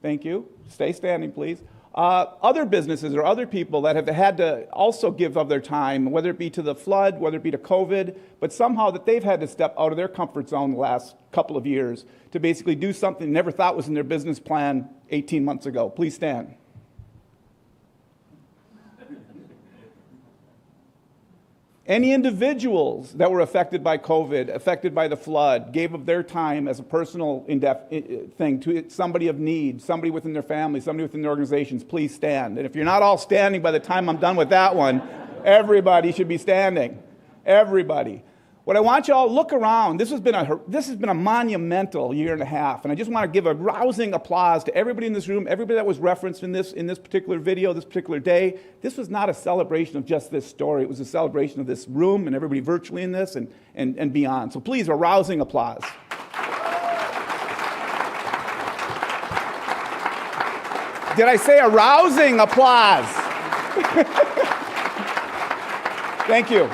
Thank you. Stay standing, please. Other businesses or other people that have had to also give of their time, whether it be to the flood, whether it be to COVID, but somehow that they've had to step out of their comfort zone the last couple of years to basically do something they never thought was in their business plan 18 months ago. Please stand. Any individuals that were affected by COVID, affected by the flood, gave of their time as a personal thing to somebody of need, somebody within their family, somebody within their organizations, please stand. And if you're not all standing by the time I'm done with that one, everybody should be standing. Everybody. What I want you all to look around, this has been a monumental year and a half, and I just want to give a rousing applause to everybody in this room, everybody that was referenced in this particular video, this particular day. This was not a celebration of just this story. It was a celebration of this room and everybody virtually in this and beyond. So please, a rousing applause. Did I say a rousing applause? Thank you.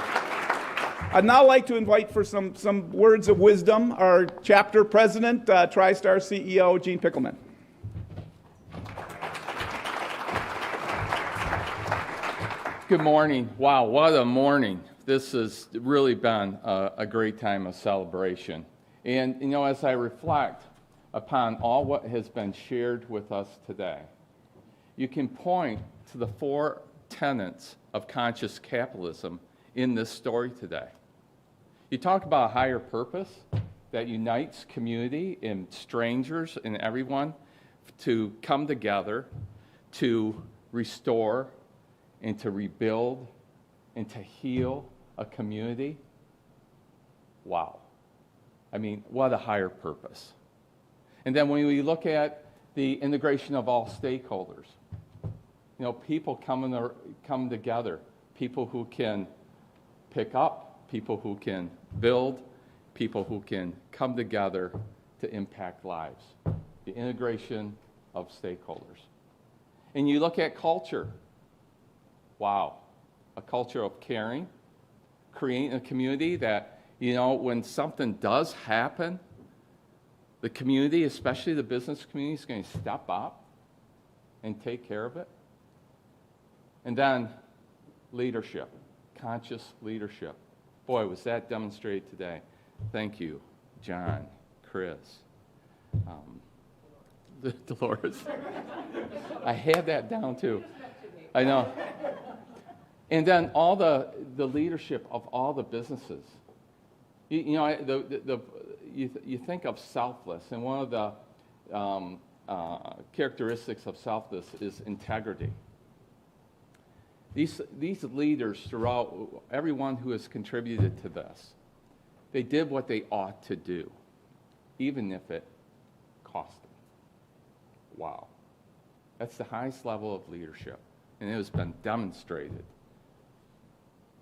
I'd now like to invite for some words of wisdom our chapter president, TriStar CEO, Gene Pickelman. Good morning. Wow, what a morning. This has really been a great time of celebration. And, you know, as I reflect upon all what has been shared with us today, you can point to the 4 tenets of conscious capitalism in this story today. You talk about a higher purpose that unites community and strangers and everyone to come together to restore and to rebuild and to heal a community. Wow. I mean, what a higher purpose. And then when we look at the integration of all stakeholders, you know, people come together, people who can pick up, people who can build, people who can come together to impact lives. The integration of stakeholders. And you look at culture. Wow. A culture of caring, creating a community that, you know, when something does happen, the community, especially the business community, is going to step up and take care of it. And then leadership, conscious leadership. Boy, was that demonstrated today. Thank you, John, Chris, Dolores. I had that down too. I know. And then all the leadership of all the businesses. You know, you think of selfless, and one of the characteristics of selfless is integrity. These leaders throughout, everyone who has contributed to this, they did what they ought to do, even if it cost them. Wow. That's the highest level of leadership, and it has been demonstrated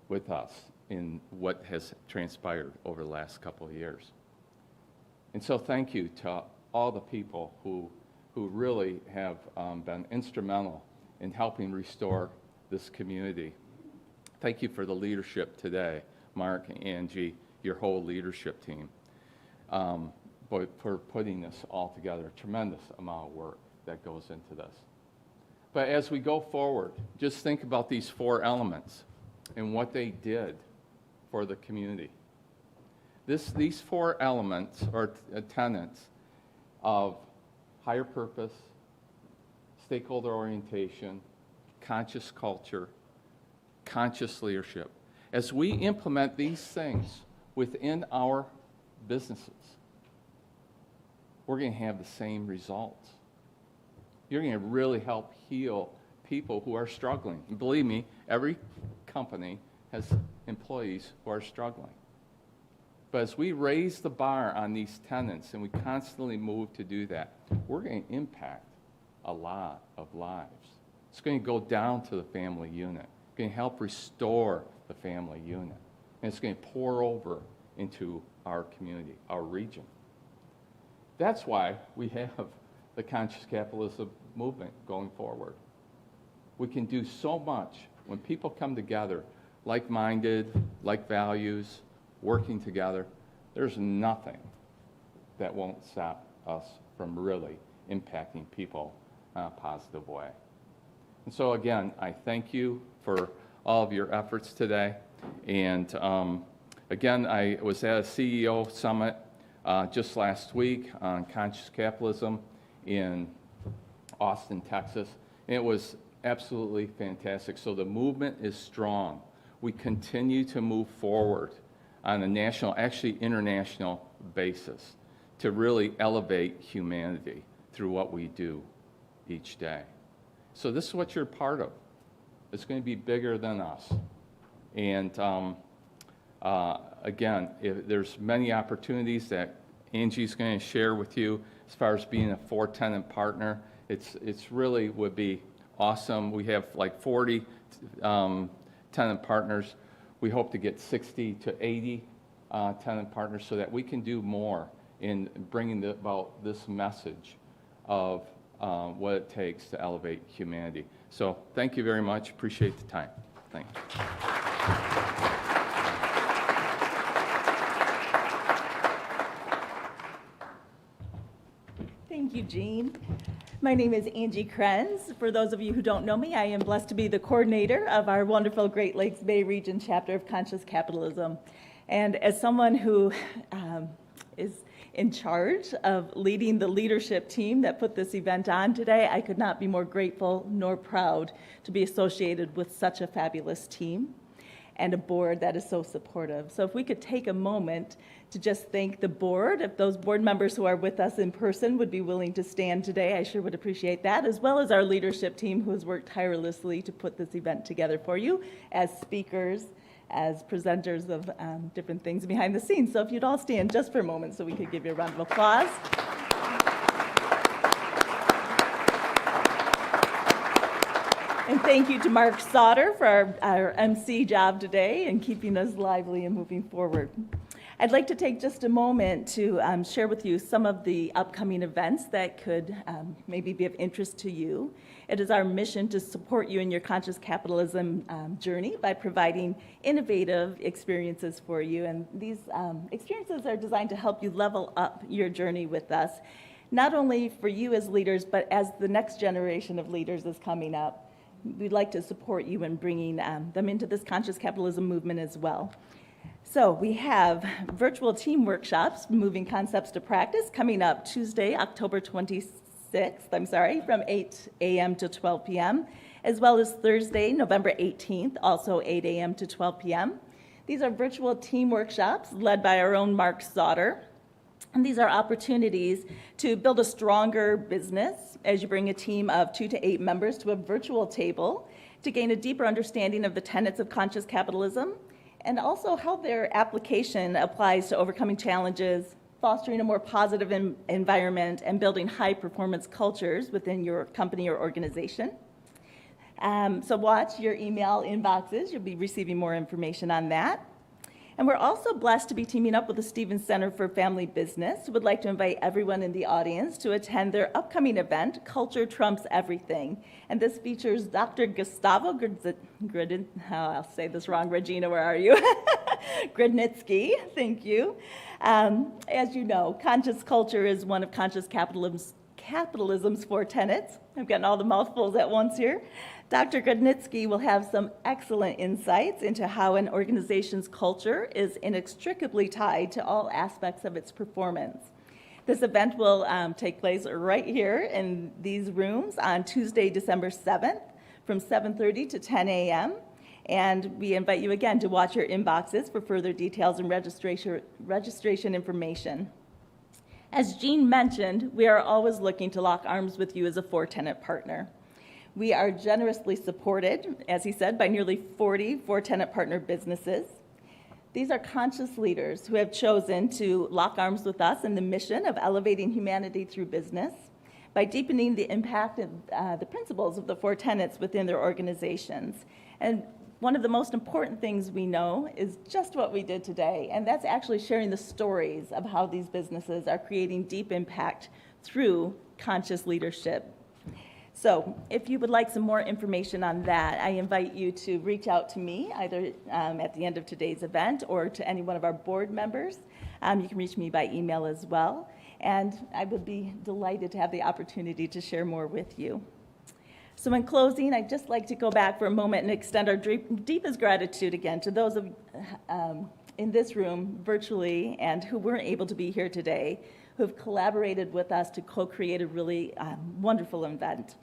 with us in what has transpired over the last couple of years. And so thank you to all the people who really have been instrumental in helping restore this community. Thank you for the leadership today, Mark, Angie, your whole leadership team, for putting this all together. A tremendous amount of work that goes into this. But as we go forward, just think about these 4 elements and what they did for the community. These 4 elements or tenets of higher purpose, stakeholder orientation, conscious culture, conscious leadership. As we implement these things within our businesses, we're going to have the same results. You're going to really help heal people who are struggling. And believe me, every company has employees who are struggling. But as we raise the bar on these tenants and we constantly move to do that, we're going to impact a lot of lives. It's going to go down to the family unit. It's going to help restore the family unit. And it's going to pour over into our community, our region. That's why we have the conscious capitalism movement going forward. We can do so much when people come together, like-minded, like values, working together. There's nothing that won't stop us from really impacting people in a positive way. And so again, I thank you for all of your efforts today. And again, I was at a CEO summit just last week on conscious capitalism in Austin, Texas. And it was absolutely fantastic. So the movement is strong. We continue to move forward on a national, actually international basis to really elevate humanity through what we do each day. So this is what you're part of. It's going to be bigger than us. And again, there's many opportunities that Angie's going to share with you as far as being a 4-tenant partner. It's really would be awesome. We have like 40 tenant partners. We hope to get 60 to 80 tenant partners so that we can do more in bringing about this message of what it takes to elevate humanity. So thank you very much. Appreciate the time. Thank you. Thank you, Jean. My name is Angie Krenz. For those of you who don't know me, I am blessed to be the coordinator of our wonderful Great Lakes Bay Region chapter of Conscious Capitalism. And as someone who is in charge of leading the leadership team that put this event on today, I could not be more grateful nor proud to be associated with such a fabulous team and a board that is so supportive. So if we could take a moment to just thank the board, if those board members who are with us in person would be willing to stand today, I sure would appreciate that, as well as our leadership team who has worked tirelessly to put this event together for you as speakers, as presenters of different things behind the scenes. So if you'd all stand just for a moment so we could give you a round of applause. And thank you to Mark Sauter for our MC job today and keeping us lively and moving forward. I'd like to take just a moment to share with you some of the upcoming events that could maybe be of interest to you. It is our mission to support you in your conscious capitalism journey by providing innovative experiences for you. And these experiences are designed to help you level up your journey with us, not only for you as leaders, but as the next generation of leaders is coming up. We'd like to support you in bringing them into this conscious capitalism movement as well. So we have virtual team workshops, Moving Concepts to Practice, coming up Tuesday, October 26th, from 8 a.m. to 12 p.m., as well as Thursday, November 18th, also 8 a.m. to 12 p.m. These are virtual team workshops led by our own Mark Sauter. And these are opportunities to build a stronger business as you bring a team of 2 to 8 members to a virtual table to gain a deeper understanding of the tenets of conscious capitalism and also how their application applies to overcoming challenges, fostering a more positive environment, and building high-performance cultures within your company or organization. So watch your email inboxes. You'll be receiving more information on that. And we're also blessed to be teaming up with the Stevens Center for Family Business, who would like to invite everyone in the audience to attend their upcoming event, Culture Trumps Everything. And this features Dr. Gustavo I'll say this wrong, Regina, where are you? Grodnitsky, thank you. As you know, conscious culture is one of conscious capitalism's 4 tenets. I'm getting all the mouthfuls at once here. Dr. Grodnitsky will have some excellent insights into how an organization's culture is inextricably tied to all aspects of its performance. This event will take place right here in these rooms on Tuesday, December 7th from 7:30 to 10 a.m. And we invite you again to watch your inboxes for further details and registration information. As Jean mentioned, we are always looking to lock arms with you as a 4-tenant partner. We are generously supported, as he said, by nearly 40 4-tenant partner businesses. These are conscious leaders who have chosen to lock arms with us in the mission of elevating humanity through business by deepening the impact of the principles of the 4 tenets within their organizations. And one of the most important things we know is just what we did today, and that's actually sharing the stories of how these businesses are creating deep impact through conscious leadership. So if you would like some more information on that, I invite you to reach out to me either at the end of today's event or to any one of our board members. You can reach me by email as well, and I would be delighted to have the opportunity to share more with you. So in closing, I'd just like to go back for a moment and extend our deepest gratitude again to those of in this room virtually and who weren't able to be here today, who have collaborated with us to co-create a really wonderful event.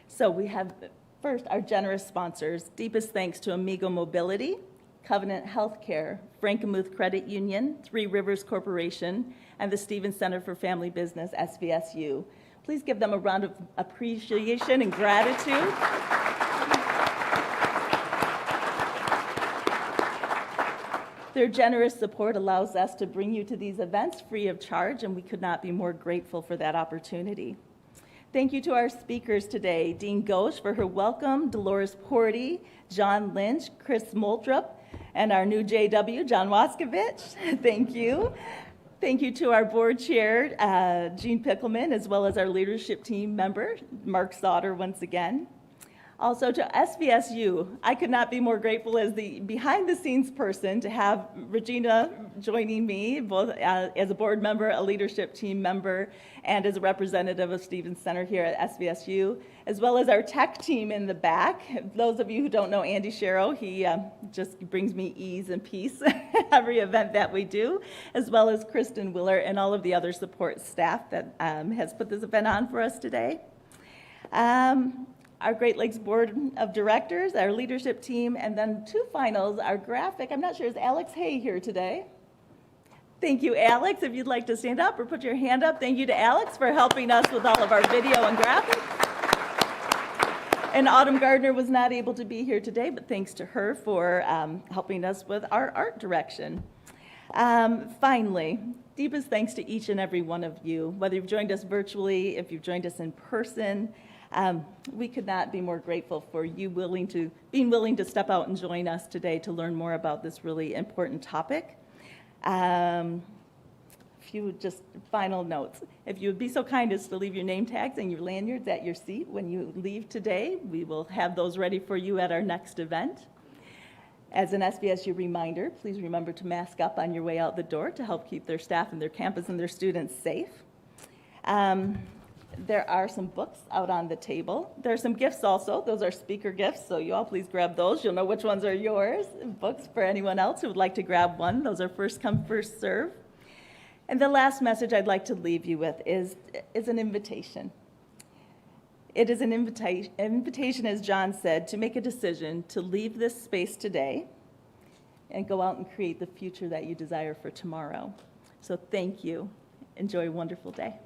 So we have first our generous sponsors. Deepest thanks to Amigo Mobility, Covenant Healthcare, Frankenmuth Credit Union, Three Rivers Corporation, and the Stevens Center for Family Business, SVSU. Please give them a round of appreciation and gratitude. Their generous support allows us to bring you to these events free of charge, and we could not be more grateful for that opportunity. Thank you to our speakers today, Dean Ghosh for her welcome, Dolores Porty, John Lynch, Chris Moultrup, and our new JW, John Waskovich. Thank you. Thank you to our board chair, Jean Pickelman, as well as our leadership team member, Mark Sauter, once again. Also to SVSU, I could not be more grateful as the behind-the-scenes person to have Regina joining me, both as a board member, a leadership team member, and as a representative of Stevens Center here at SVSU, as well as our tech team in the back. Those of you who don't know Andy Sharrow, he just brings me ease and peace every event that we do, as well as Kristen Willer and all of the other support staff that has put this event on for us today. Our Great Lakes Board of Directors, our leadership team, and then 2 finals, our graphic. I'm not sure, is Alex Hay here today? Thank you, Alex. If you'd like to stand up or put your hand up, thank you to Alex for helping us with all of our video and graphics. And Autumn Gardner was not able to be here today, but thanks to her for helping us with our art direction. Finally, deepest thanks to each and every one of you, whether you've joined us virtually, if you've joined us in person. We could not be more grateful for you being willing to step out and join us today to learn more about this really important topic. A few just final notes. If you would be so kind as to leave your name tags and your lanyards at your seat when you leave today, we will have those ready for you at our next event. As an SVSU reminder, please remember to mask up on your way out the door to help keep their staff and their campus and their students safe. There are some books out on the table. There are some gifts also. Those are speaker gifts, so you all please grab those. You'll know which ones are yours. Books for anyone else who would like to grab one. Those are first come, first serve. And the last message I'd like to leave you with is an invitation. It is an invitation, as John said, to make a decision to leave this space today and go out and create the future that you desire for tomorrow. So thank you. Enjoy a wonderful day.